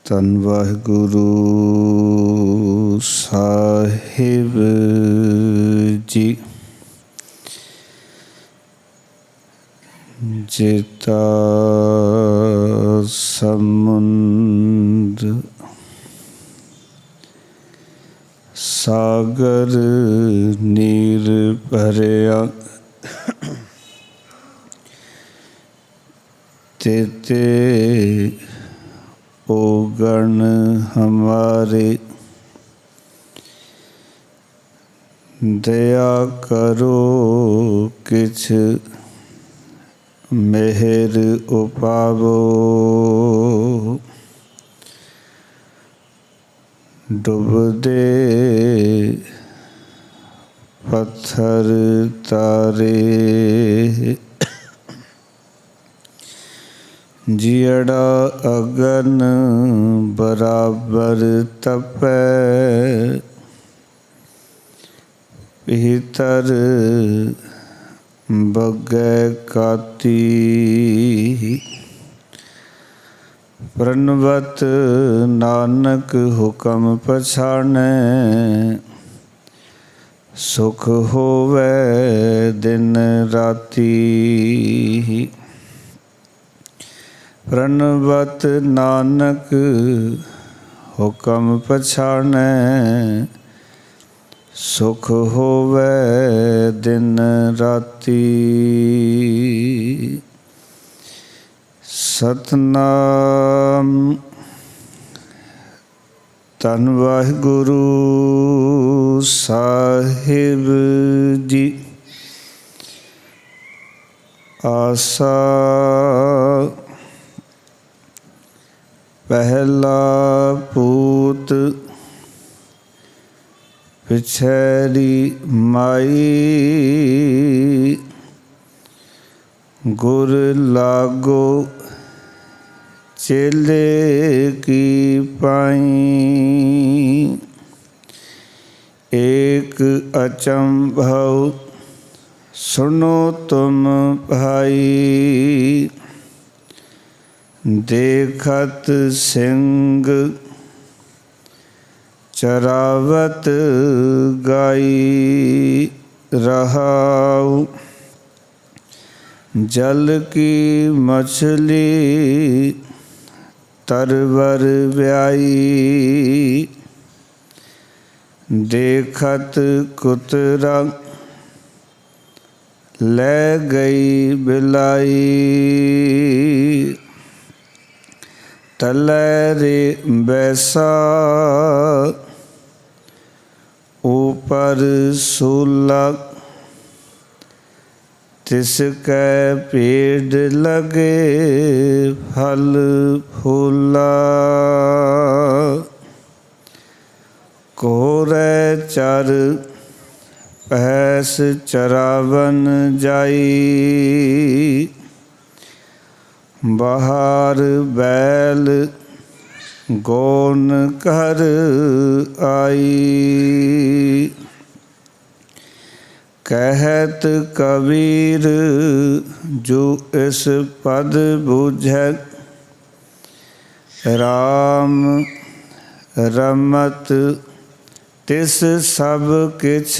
ਧੰਨ ਵਾਹਿਗੁਰੂ ਸਾਹਿਬ ਜੀ। ਜੇਤਾ ਸਮੁੰਦ ਸਾਗਰ ਨੀਰ ਭਰਿਆ, तेते ओगण हमारे। दया करो किछ मेहर उपावो, डुबदे पत्थर तारे। जियड़ा अगन बराबर तपै, भीतर बगै काती। प्रणवत नानक हुक्म पछाणै, सुख होवै दिन राती। प्रणवत नानक हुक्म पछाणै, सुख होवै दिन राती। सतनाम धन वाहिगुरु साहिब जी। आसा पहला पूत पिछैरी माई, गुर लागो चेले की पाई। एक अचंभव सुनो तुम भाई, देखत सिंह चरावत गाई। रहाऊ जल की मछली तरवर ब्याई, देखत कुतरा ले गई बिलाई। तलैरे बैसा ऊपर सूला, तिसकै पेड़ लगे फल फूला। कोरे चर भैंस चरावन जाई, बाहर बैल गौन कर आई। कहत कबीर जो इस पद बूझै, राम रमत तिस सब किछ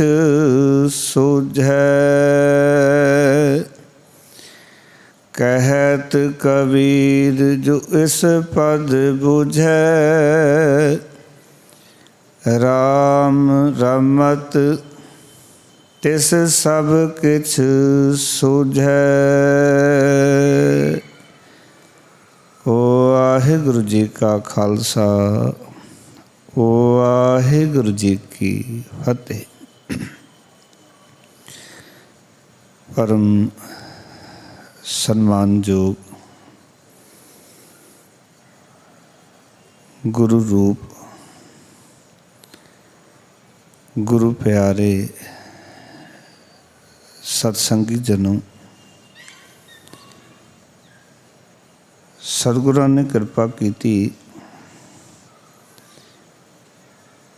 सूझै। कहत कबीर जो इस पद बूझै, राम रमत तिस सब किछ सूझै। वाहिगुरु जी का खालसा, वाहिगुरु जी की फतेह। परम सम्मानयोग गुरु रूप गुरु प्यारे सत्संगी जनों, सतगुरां ने कृपा की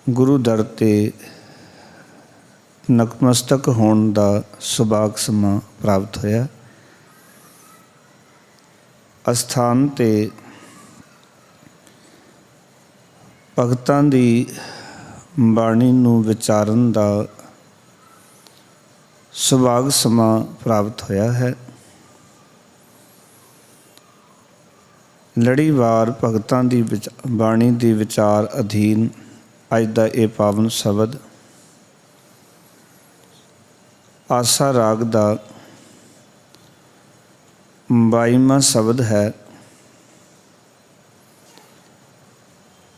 गुरु दर ते नतमस्तक होने का सुभाग समा प्राप्त होया। अस्थान ते ਭਗਤਾਂ ਦੀ ਬਾਣੀ ਨੂੰ ਵਿਚਾਰਨ ਦਾ ਸੁਭਾਗ ਸਮਾਂ ਪ੍ਰਾਪਤ ਹੋਇਆ ਹੈ। ਲੜੀਵਾਰ ਭਗਤਾਂ ਦੀ ਬਾਣੀ ਦੀ ਵਿਚਾਰ ਅਧੀਨ ਅੱਜ ਦਾ ਇਹ ਪਾਵਨ ਸ਼ਬਦ ਆਸਾ ਰਾਗ ਦਾ 22ਵਾਂ ਸ਼ਬਦ ਹੈ।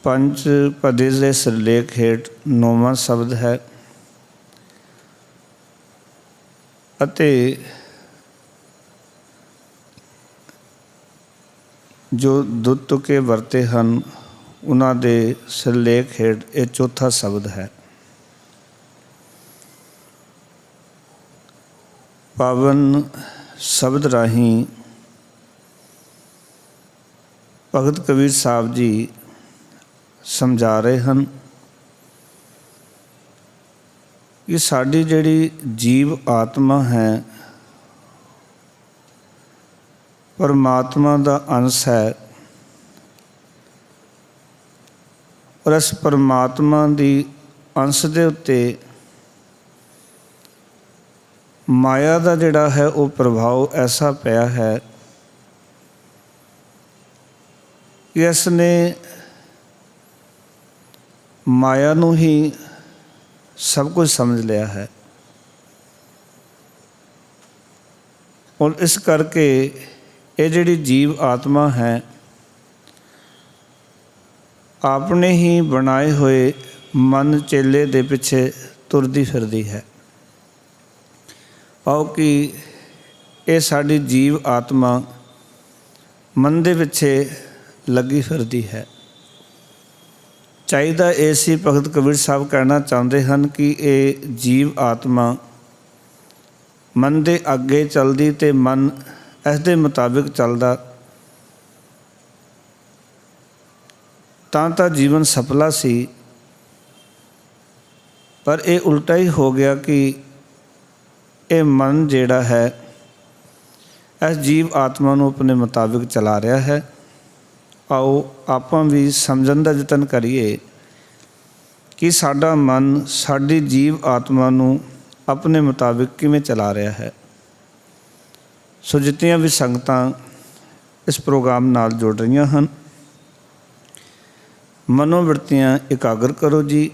ਪੰਜ ਪਦੇ ਦੇ ਸਿਰਲੇਖ ਹੇਠ 9ਵਾਂ ਸ਼ਬਦ ਹੈ ਅਤੇ ਜੋ ਦੁੱਧ ਤੁਕੇ ਵਰਤੇ ਹਨ ਉਹਨਾਂ ਦੇ ਸਿਰਲੇਖ ਹੇਠ ਇਹ ਚੌਥਾ ਸ਼ਬਦ ਹੈ। ਪਾਵਨ ਸ਼ਬਦ ਰਾਹੀਂ ਭਗਤ ਕਬੀਰ ਸਾਹਿਬ ਜੀ ਸਮਝਾ ਰਹੇ ਹਨ ਕਿ ਸਾਡੀ ਜਿਹੜੀ ਜੀਵ ਆਤਮਾ ਹੈ ਪਰਮਾਤਮਾ ਦਾ ਅੰਸ਼ ਹੈ ਔਰ ਇਸ ਪਰਮਾਤਮਾ ਦੀ ਅੰਸ਼ ਦੇ ਉੱਤੇ ਮਾਇਆ ਦਾ ਜਿਹੜਾ ਹੈ ਉਹ ਪ੍ਰਭਾਵ ਐਸਾ ਪਿਆ ਹੈ ਕਿ ਇਸ ਨੇ ਮਾਇਆ ਨੂੰ ਹੀ ਸਭ ਕੁਝ ਸਮਝ ਲਿਆ ਹੈ ਔਰ ਇਸ ਕਰਕੇ ਇਹ ਜਿਹੜੀ ਜੀਵ ਆਤਮਾ ਹੈ ਆਪਣੇ ਹੀ ਬਣਾਏ ਹੋਏ ਮਨ ਚੇਲੇ ਦੇ ਪਿੱਛੇ ਤੁਰਦੀ ਫਿਰਦੀ ਹੈ। ਆਓ ਕਿ ਇਹ ਸਾਡੀ ਜੀਵ ਆਤਮਾ ਮਨ ਦੇ ਪਿੱਛੇ ਲੱਗੀ ਫਿਰਦੀ ਹੈ। ਚਾਹੀਦਾ ਇਹ ਸੀ ਭਗਤ ਕਬੀਰ ਸਾਹਿਬ ਕਹਿਣਾ ਚਾਹੁੰਦੇ ਹਨ ਕਿ ਇਹ ਜੀਵ ਆਤਮਾ ਮਨ ਦੇ ਅੱਗੇ ਚੱਲਦੀ ਅਤੇ ਮਨ ਇਸ ਦੇ ਮੁਤਾਬਿਕ ਚੱਲਦਾ ਤਾਂ ਜੀਵਨ ਸਫਲਾ ਸੀ, ਪਰ ਇਹ ਉਲਟਾ ਹੀ ਹੋ ਗਿਆ ਕਿ ਇਹ ਮਨ ਜਿਹੜਾ ਹੈ ਇਸ ਜੀਵ ਆਤਮਾ ਨੂੰ ਆਪਣੇ ਮੁਤਾਬਿਕ ਚਲਾ ਰਿਹਾ ਹੈ। ਆਓ ਆਪਾਂ ਵੀ ਸਮਝਣ ਦਾ ਯਤਨ ਕਰੀਏ ਕਿ ਸਾਡਾ ਮਨ ਸਾਡੀ ਜੀਵ ਆਤਮਾ ਨੂੰ ਆਪਣੇ ਮੁਤਾਬਿਕ ਕਿਵੇਂ ਚਲਾ ਰਿਹਾ ਹੈ। ਸੋ ਜਿਤਨੀਆਂ ਵੀ ਸੰਗਤਾਂ ਇਸ ਪ੍ਰੋਗਰਾਮ ਨਾਲ ਜੁੜ ਰਹੀਆਂ ਹਨ, ਮਨੋਵਿਰਤੀਆਂ ਇਕਾਗਰ ਕਰੋ ਜੀ।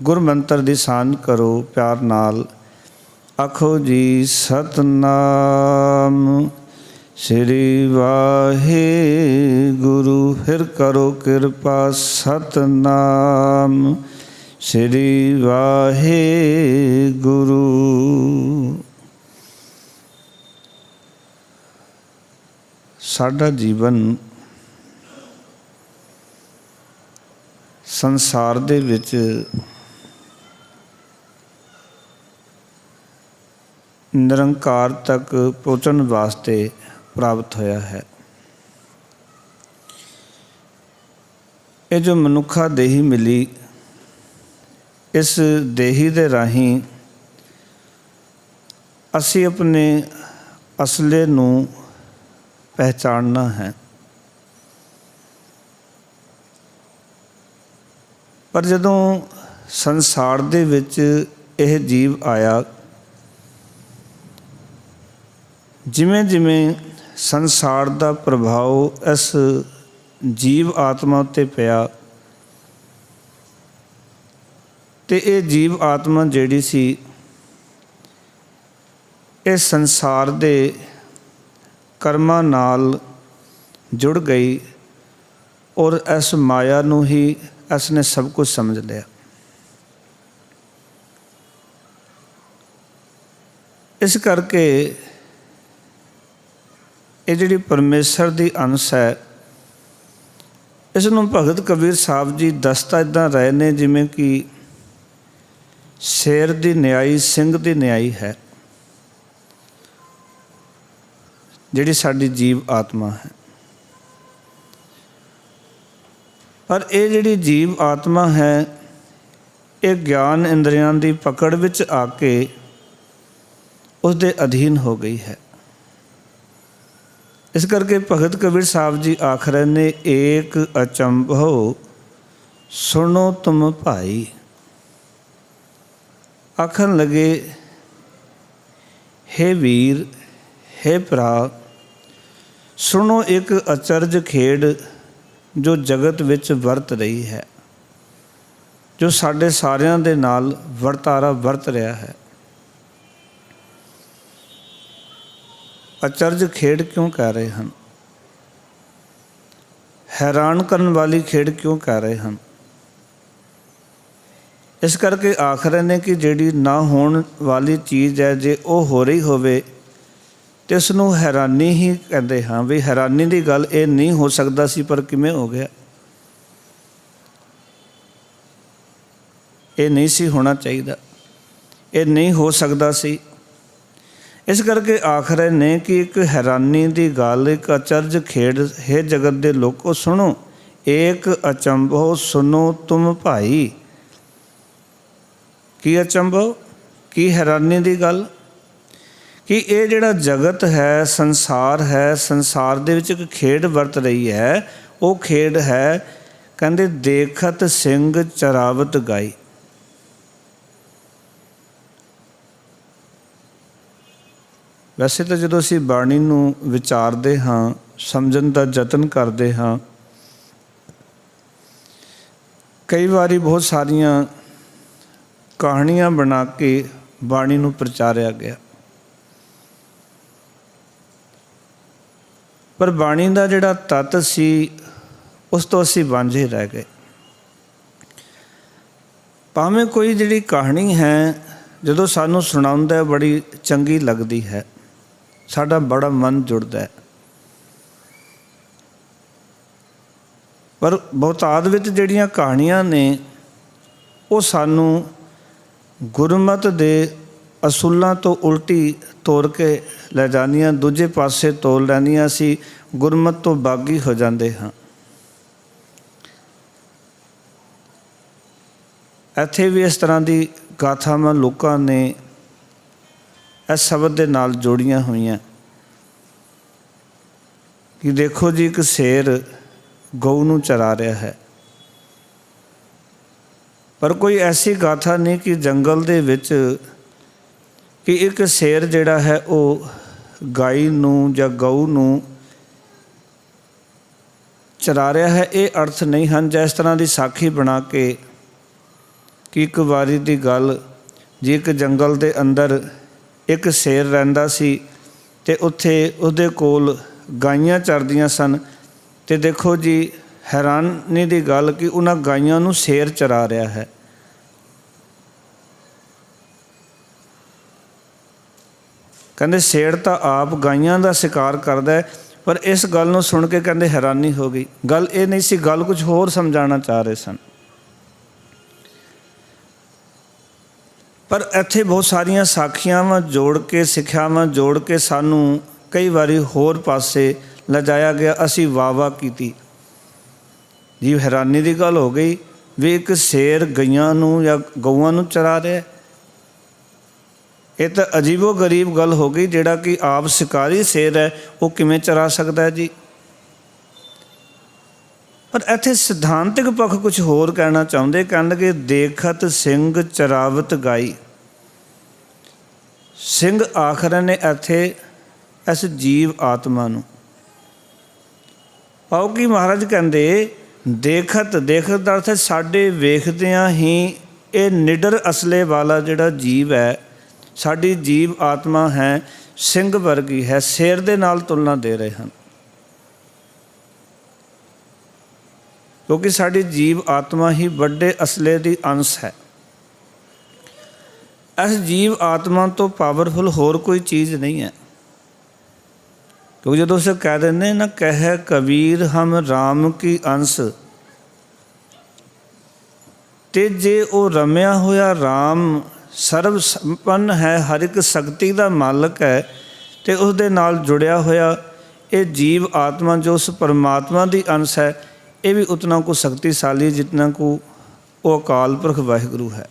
ਗੁਰਮੰਤਰ ਦੀ ਸਾਂਝ ਕਰੋ ਪਿਆਰ ਨਾਲ। ਆਖੋ ਜੀ ਸਤਨਾਮ ਸ੍ਰੀ ਵਾਹਿਗੁਰੂ। ਫਿਰ ਕਰੋ ਕਿਰਪਾ ਸਤਨਾਮ ਸ੍ਰੀ ਵਾਹਿਗੁਰੂ। ਸਾਡਾ ਜੀਵਨ ਸੰਸਾਰ ਦੇ ਵਿੱਚ ਨਿਰੰਕਾਰ ਤੱਕ ਪਹੁੰਚਣ ਵਾਸਤੇ ਪ੍ਰਾਪਤ ਹੋਇਆ ਹੈ। ਇਹ ਜੋ ਮਨੁੱਖਾ ਦੇਹੀ ਮਿਲੀ, ਇਸ ਦੇਹੀ ਦੇ ਰਾਹੀਂ ਅਸੀਂ ਆਪਣੇ ਅਸਲੇ ਨੂੰ ਪਹਿਚਾਨਣਾ ਹੈ। ਪਰ ਜਦੋਂ ਸੰਸਾਰ ਦੇ ਵਿੱਚ ਇਹ ਜੀਵ ਆਇਆ, ਜਿਵੇਂ ਜਿਵੇਂ ਸੰਸਾਰ ਦਾ ਪ੍ਰਭਾਵ ਇਸ ਜੀਵ ਆਤਮਾ ਉੱਤੇ ਪਿਆ ਅਤੇ ਇਹ ਜੀਵ ਆਤਮਾ ਜਿਹੜੀ ਸੀ ਇਹ ਸੰਸਾਰ ਦੇ ਕਰਮਾਂ ਨਾਲ ਜੁੜ ਗਈ ਔਰ ਇਸ ਮਾਇਆ ਨੂੰ ਹੀ ਇਸ ਨੇ ਸਭ ਕੁਝ ਸਮਝ ਲਿਆ। ਇਸ ਕਰਕੇ ਇਹ ਜਿਹੜੀ ਪਰਮੇਸ਼ਰ ਦੀ ਅੰਸ਼ ਹੈ, ਇਸ ਨੂੰ ਭਗਤ ਕਬੀਰ ਸਾਹਿਬ ਜੀ ਦੱਸਦਾ ਇੱਦਾਂ ਰਹੇ ਨੇ ਜਿਵੇਂ ਕਿ ਸ਼ੇਰ ਦੀ ਨਿਆਈ ਸਿੰਘ ਦੀ ਨਿਆਈ ਹੈ, ਜਿਹੜੀ ਸਾਡੀ ਜੀਵ ਆਤਮਾ ਹੈ। ਪਰ ਇਹ ਜਿਹੜੀ ਜੀਵ ਆਤਮਾ ਹੈ ਇਹ ਗਿਆਨ ਇੰਦਰੀਆਂ ਦੀ ਪਕੜ ਵਿੱਚ ਆ ਕੇ ਉਸ ਦੇ ਅਧੀਨ ਹੋ ਗਈ ਹੈ। ਇਸ ਕਰਕੇ ਭਗਤ ਕਬੀਰ ਸਾਹਿਬ ਜੀ ਆਖ ਰਹੇ ਨੇ, ਏਕ ਅਚੰਭੋ सुनो तुम भाई। आखन लगे, हे वीर, हे भरा, सुनो एक अचरज खेड जो जगत विच वरत रही है, जो साडे सारिਆਂ ਦੇ ਨਾਲ ਵਰਤਾਰਾ ਵਰਤ ਰਿਹਾ ਹੈ। अचरज खेड क्यों कह रहे हैं? हैरान करन वाली खेड क्यों कह रहे हैं? इस करके आख रहे ने कि जिहड़ी ना होण वाली चीज़ है, जे वो हो रही होवे तो उसनूं हैरानी ही कहते हाँ। भी हैरानी की गल ये नहीं हो सकता सी, पर किवें हो गया? ये नहीं सी होना चाहिए, ये नहीं हो सकता सी। इस करके आख रहे ने कि एक हैरानी की गल, एक अचरज खेड, हे जगत के लोगों सुनो, एक अचंभो सुनो तुम भाई। की अचंभो, की हैरानी की गल कि ये जिहड़ा जगत है, संसार है, संसार दे विच एक खेड वरत रही है। वो खेड है कहंदे देखत सिंह चरावत गाई। वैसे तो जो असीं बाणी नूं विचारते हाँ, समझण का यतन करते हाँ, कई बारी बहुत सारिया कहानियां बना के बाणी नूं प्रचारिया गया, पर बाणी का जिहड़ा तत्त सी उस तो असीं वांझे रह गए। भावें कोई जिहड़ी कहानी है जदों सानूं सुणाउंदा बड़ी चंगी लगदी है, साडा बड़ा मन जुड़ता है, पर बहुतात विच जिहड़ियां कहानियां ने वो सानू गुरमत दे असूलों तो उल्टी तोड़ के लै जांदियां, दूजे पासे तोड़ लैंदियां, असीं गुरमत तो बागी हो जाते हाँ। इत्थे भी इस तरह की गाथावां लोकां ने इस शब्द के नाल जोड़ियां हुई कि देखो जी, एक शेर गऊ नूं चरा रहा है, पर कोई ऐसी गाथा नहीं कि जंगल दे विच कि एक शेर जिहड़ा है वो गाई नूं जां गऊ नूं चरा रहा है। ये अर्थ नहीं हैं जां इस तरह की साखी बना के कि एक वारी की गल जी, एक जंगल के अंदर एक शेर रहिंदा सी ते उत्थे उहदे कोल गाइयां चरदियां सन, ते देखो जी हैरानी की गल कि उन्हां गाइयां नूं शेर चरा रहा है। कहंदे शेर तो आप गाइयां का शिकार करदा है, पर इस गल नूं सुन के कहंदे हैरानी हो गई। गल ये नहीं सी, गल कुछ होर समझाना चाह रहे सन। पर इत्थे बहुत सारिया साखियावां जोड़ के, सिक्ख्यावां जोड़ के सानू कई बारी होर पासे लजाया गया। असी वाह वाह कीती जी, हैरानी की गल हो गई भी एक शेर गईयां नूं या गऊआं नूं चरा रहा है। ये तो अजीबो गरीब गल हो गई, जिहड़ा कि आप शिकारी शेर है वो किवें चरा सकता है जी। पर इत्थे सिद्धांतिक पक्ष कुछ होर कहना चाहुंदे, कहण लगे देखत सिंह चरावत गाई। सिंह आख रहे ने इत्थे इस जीव आत्मा नूं। आओ कि महाराज कहंदे देखत, देखत दा अर्थ है साडे वेखदियां ही ये निडर असले वाला जिहड़ा जीव है, साडी जीव आत्मा है सिंह वर्गी है, शेर दे नाल तुलना दे रहे हैं। क्योंकि साडी जीव आत्मा ही बड़े असले दी अंश है। इस जीव आत्मा तो पावरफुल होर कोई चीज़ नहीं है। क्योंकि जो उसे कह देने ना, कह कबीर हम राम की अंश, ते जे वो रमिया होया राम सर्व संपन्न है, हर एक शक्ति का मालक है, तो उसदे नाल जुड़िया होया ये जीव आत्मा जो उस परमात्मा की अंश है, ये भी उतना को शक्तिशाली जितना को वो अकाल पुरख वाहिगुरू है।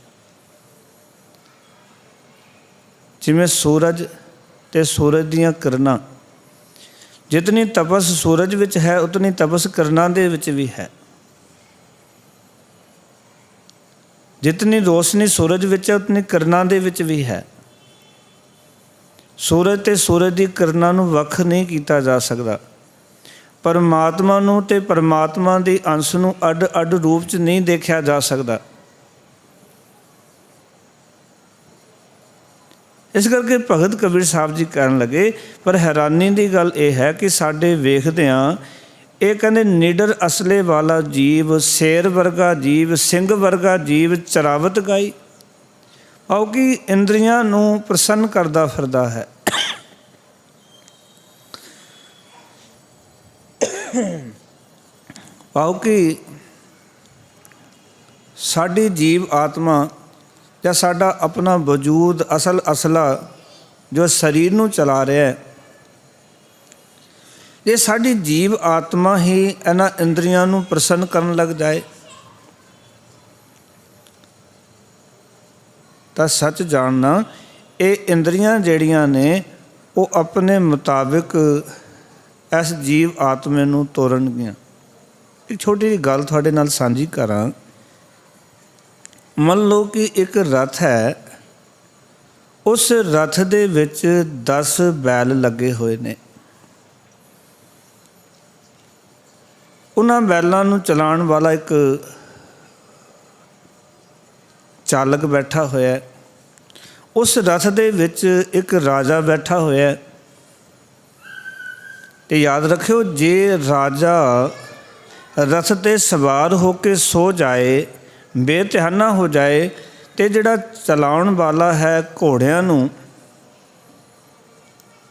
जिमें सूरज ते सूरज दीयां किरणां, जितनी तपस सूरज विच है उतनी तपस किरणां दे विच भी है। जितनी रोशनी सूरज विच है उतनी किरणां दे विच भी है। सूरज ते सूरज दी किरणां नूं वख नहीं कीता जा सकदा। परमात्मा नूं ते परमात्मा दी अंश नूं अड अड रूप च नहीं देखिया जा सकदा। इस करके भगत कबीर साहब जी कहन लगे, पर हैरानी की गल यह है कि साडे वेखदिआं ये कहते निडर असले वाला जीव, शेर वर्गा जीव, सिंह वर्गा जीव चरावत गाई, आओ कि इंद्रियां नूं प्रसन्न करदा फिरदा है। आओ कि साडी जीव आत्मा या साडा अपना वजूद असल असला जो शरीर नूं चला रहा है, ये साडी जीव आत्मा ही इन्हां इंद्रियां नूं प्रसन्न करन लग जाए तो सच जानना ये इंद्रियां जिहड़ियां ने वो अपने मुताबिक इस जीव आत्मे नूं तोरनगियां। एक छोटी जी गल तुहाडे नाल सांझी करां। मान लो कि एक रथ है, उस रथ दे विच 10 बैल लगे हुए ने। उन्हां बैलों नूं चलाउण वाला एक चालक बैठा होया है। उस रथ दे विच एक राजा बैठा होया है। ते याद रखियो, जे राजा रथ ते सवार होके सो जाए, बेध्याना हो जाए, तो जिहड़ा चलाउण वाला है घोड़ियां नूं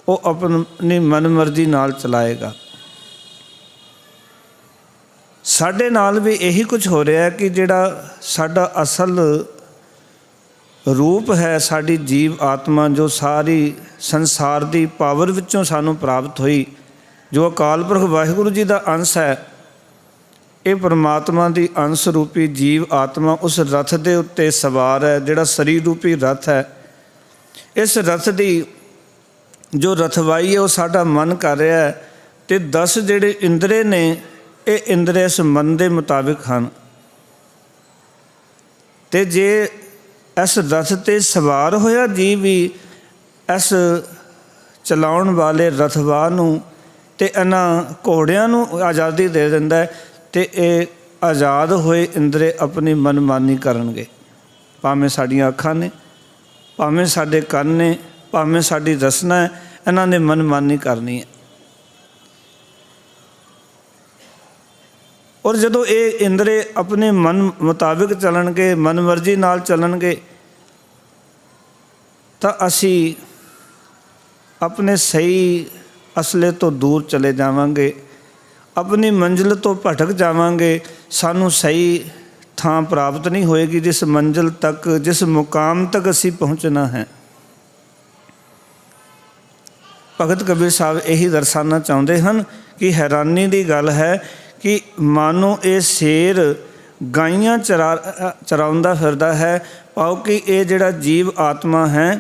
वो अपनी मनमर्जी नाल चलाएगा। साडे नाल भी यही कुछ हो रहा है कि जिहड़ा साडा असल रूप है, साडी जीव आत्मा जो सारी संसार की पावर विचों सानूं प्राप्त हुई, जो अकाल पुरख वाहिगुरू जी का अंश है, ये परमात्मा की अंश रूपी जीव आत्मा उस रथ के उत्ते सवार है, जिहड़ा शरीर रूपी रथ है। इस रथ की जो रथवाई है वो साडा मन कर रहा है, तो 10 जिहड़े इंद्रे ने ये इंद्रे इस मन के मुताबिक हैं। तो जे इस रथ ते सवार होया जीव भी इस चलाउण वाले रथवाह नूं ते इन्हां घोड़ियां नूं आज़ादी दे दिंदा है, तो ये आज़ाद होए इंद्रे अपनी मनमानी करनगे। भावें साड़ियाँ अखां ने, भावें साडे कंन ने, भावें साडी रसना है, इन्हां ने मनमानी करनी है। और जदों ये इंद्रे अपने मन मुताबिक चलणगे, मन मर्जी नाल चलणगे, तो असी अपने सही असले तो दूर चले जावांगे, अपनी मंजिल तो भटक जावांगे, सानू सही थां प्राप्त नहीं होएगी जिस मंजिल तक, जिस मुकाम तक असी पहुँचना है। भगत कबीर साहब यही दर्शाना चाहते हैं कि हैरानी की गल है कि मानो ये शेर गाइयां चराउंदा फिरदा है, पाओ कि ये जिहड़ा जीव आत्मा है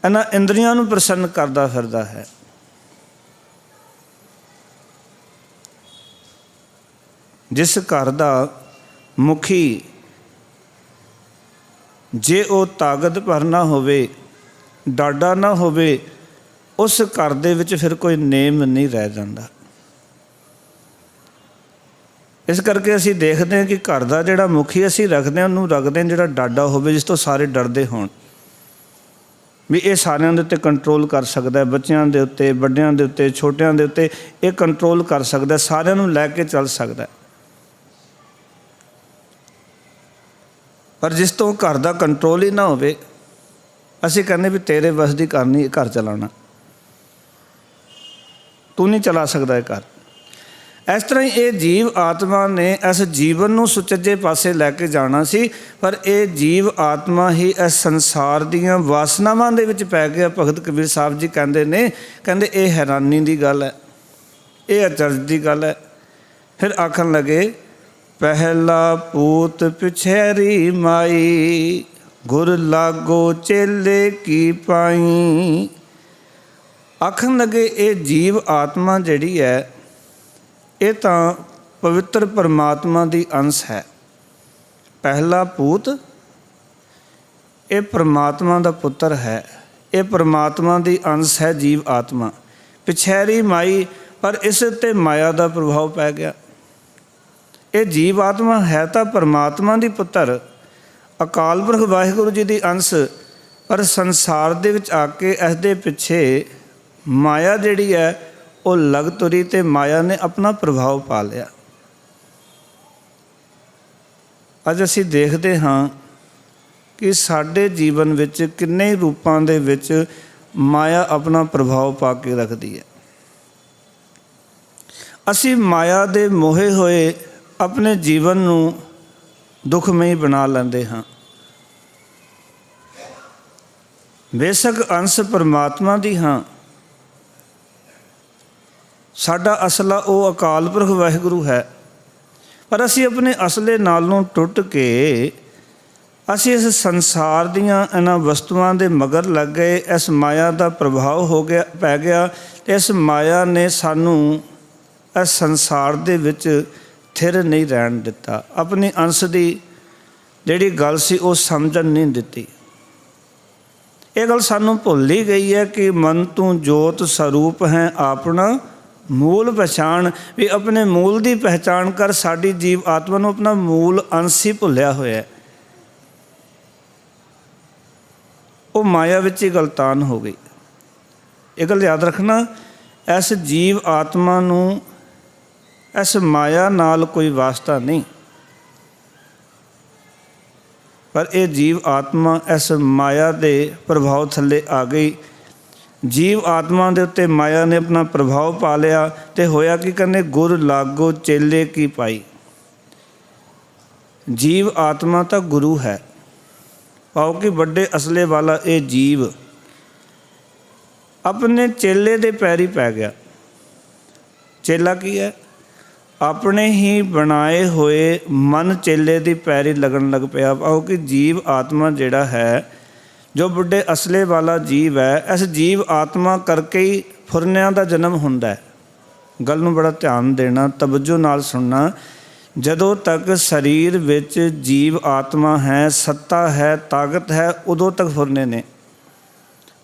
इन्हां इंद्रियां नूं प्रसन्न करदा फिरदा है। जिस घर दा मुखी जे वो ताकत पर ना होवे, डाडा ना होवे, उस घर दे विच फिर कोई नेम नहीं रह जाता। इस करके असी देखते हैं कि घर का जिहड़ा मुखी असी रखते हैं उन्होंने रखते हैं जिहड़ा डाडा होवे, जिस तो सारे डरते होण भी ये सारिਆਂ ਦੇ ਉੱਤੇ कंट्रोल कर सकता है, बच्चों के उत्ते, ਵੱਡਿਆਂ ਦੇ उत्ते, छोटिਆਂ ਦੇ उत्ते ये कंट्रोल कर सकता है, सारिਆਂ ਨੂੰ ਲੈ के चल सकता है। पर जिस तो घर का कंट्रोल ही ना होवे, असी कहने भी तेरे वस की घर नहीं घर चलाना, तू नहीं चला सकता है घर। इस तरह ही ये जीव आत्मा ने इस जीवन नूं सुचज्जे पासे लैके जाना सी, पर यह जीव आत्मा ही इस संसार दीयां वासनावां दे विच पै गया। भगत कबीर साहब जी कहते ने, कहते ये हैरानी की गल है, ये अचरज की गल है। फिर आखन लगे, पहला पूत पिछैरी माई, गुर लागो चेले की पाई। आखन लगे ये जीव आत्मा जिहड़ी है ये तो पवित्र परमात्मा की अंश है। पहला पूत ਇਹ परमात्मा ਦਾ ਪੁੱਤਰ ਹੈ, ਇਹ परमात्मा ਦੀ ਅੰਸ਼ ਹੈ ਜੀਵ ਆਤਮਾ। ਪਿਛੈਰੀ ਮਾਈ ਪਰ ਇਸ ਉੱਤੇ ਮਾਇਆ ਦਾ ਪ੍ਰਭਾਵ ਪੈ ਗਿਆ। ਇਹ ਜੀਵ ਆਤਮਾ ਹੈ ਤਾਂ परमात्मा ਦੀ ਪੁੱਤਰ, ਅਕਾਲ ਪੁਰਖ ਵਾਹਿਗੁਰੂ ਜੀ ਦੀ ਅੰਸ਼, ਪਰ ਸੰਸਾਰ ਦੇ ਵਿੱਚ ਆ ਕੇ ਇਸ ਦੇ ਪਿੱਛੇ ਮਾਇਆ ਜਿਹੜੀ ਹੈ ਉਹ ਲੱਗ ਤੁਰੀ ਅਤੇ ਮਾਇਆ ਨੇ ਆਪਣਾ ਪ੍ਰਭਾਵ ਪਾ ਲਿਆ। ਅੱਜ ਅਸੀਂ ਦੇਖਦੇ ਹਾਂ ਕਿ ਸਾਡੇ ਜੀਵਨ ਵਿੱਚ ਕਿੰਨੇ ਰੂਪਾਂ ਦੇ ਵਿੱਚ ਮਾਇਆ ਆਪਣਾ ਪ੍ਰਭਾਵ ਪਾ ਕੇ ਰੱਖਦੀ ਹੈ। ਅਸੀਂ ਮਾਇਆ ਦੇ ਮੋਹੇ ਹੋਏ ਆਪਣੇ ਜੀਵਨ ਨੂੰ ਦੁਖਮਈ ਬਣਾ ਲੈਂਦੇ ਹਾਂ। ਬੇਸ਼ੱਕ ਅੰਸ਼ ਪਰਮਾਤਮਾ ਦੀ ਹਾਂ, ਸਾਡਾ ਅਸਲਾ ਉਹ ਅਕਾਲ ਪੁਰਖ ਵਾਹਿਗੁਰੂ ਹੈ, ਪਰ ਅਸੀਂ ਆਪਣੇ ਅਸਲੇ ਨਾਲੋਂ ਟੁੱਟ ਕੇ ਅਸੀਂ ਇਸ ਸੰਸਾਰ ਦੀਆਂ ਇਹਨਾਂ ਵਸਤੂਆਂ ਦੇ ਮਗਰ ਲੱਗ ਗਏ। ਇਸ ਮਾਇਆ ਦਾ ਪ੍ਰਭਾਵ ਪੈ ਗਿਆ ਅਤੇ ਇਸ ਮਾਇਆ ਨੇ ਸਾਨੂੰ ਇਸ ਸੰਸਾਰ ਦੇ ਵਿੱਚ ਥਿਰ ਨਹੀਂ ਰਹਿਣ ਦਿੱਤਾ। ਆਪਣੀ ਅੰਸ਼ ਦੀ ਜਿਹੜੀ ਗੱਲ ਸੀ ਉਹ ਸਮਝਣ ਨਹੀਂ ਦਿੱਤੀ। ਇਹ ਗੱਲ ਸਾਨੂੰ ਭੁੱਲ ਹੀ ਗਈ ਹੈ ਕਿ ਮਨ ਤੂੰ ਜੋਤ ਸਰੂਪ ਹੈ ਆਪਣਾ ਮੂਲ ਪਛਾਣ। ਵੀ ਆਪਣੇ ਮੂਲ ਦੀ ਪਹਿਚਾਣ ਕਰ। ਸਾਡੀ ਜੀਵ ਆਤਮਾ ਨੂੰ ਆਪਣਾ ਮੂਲ ਅੰਸ਼ ਹੀ ਭੁੱਲਿਆ ਹੋਇਆ, ਉਹ ਮਾਇਆ ਵਿੱਚ ਹੀ ਗਲਤਾਨ ਹੋ ਗਈ। ਇਹ ਗੱਲ ਯਾਦ ਰੱਖਣਾ, ਇਸ ਜੀਵ ਆਤਮਾ ਨੂੰ ਇਸ ਮਾਇਆ ਨਾਲ ਕੋਈ ਵਾਸਤਾ ਨਹੀਂ, ਪਰ ਇਹ ਜੀਵ ਆਤਮਾ ਇਸ ਮਾਇਆ ਦੇ ਪ੍ਰਭਾਵ ਥੱਲੇ ਆ ਗਈ। ਜੀਵ ਆਤਮਾ ਦੇ ਉੱਤੇ ਮਾਇਆ ਨੇ ਆਪਣਾ ਪ੍ਰਭਾਵ ਪਾ ਲਿਆ ਅਤੇ ਹੋਇਆ ਕੀ ਕਹਿੰਦੇ, ਗੁਰ ਲਾਗੋ ਚੇਲੇ ਕੀ ਪਾਈ। ਜੀਵ ਆਤਮਾ ਤਾਂ ਗੁਰੂ ਹੈ, ਪਾਓ ਕਿ ਵੱਡੇ ਅਸਲੇ ਵਾਲਾ ਇਹ ਜੀਵ ਆਪਣੇ ਚੇਲੇ ਦੇ ਪੈਰੀ ਪੈ ਗਿਆ। ਚੇਲਾ ਕੀ ਹੈ? ਆਪਣੇ ਹੀ ਬਣਾਏ ਹੋਏ ਮਨ ਚੇਲੇ ਦੀ ਪੈਰੀ ਲੱਗਣ ਲੱਗ ਪਿਆ। ਪਾਓ ਕਿ ਜੀਵ ਆਤਮਾ ਜਿਹੜਾ ਹੈ, ਜੋ ਵੱਡੇ ਅਸਲੇ ਵਾਲਾ ਜੀਵ ਹੈ, ਇਸ ਜੀਵ ਆਤਮਾ ਕਰਕੇ ਹੀ ਫੁਰਨਿਆਂ ਦਾ ਜਨਮ ਹੁੰਦਾ ਹੈ। ਗੱਲ ਨੂੰ ਬੜਾ ਧਿਆਨ ਦੇਣਾ, ਤਵੱਜੋ ਨਾਲ ਸੁਣਨਾ। ਜਦੋਂ ਤੱਕ ਸਰੀਰ ਵਿੱਚ ਜੀਵ ਆਤਮਾ ਹੈ, ਸੱਤਾ ਹੈ, ਤਾਕਤ ਹੈ, ਉਦੋਂ ਤੱਕ ਫੁਰਨੇ ਨੇ।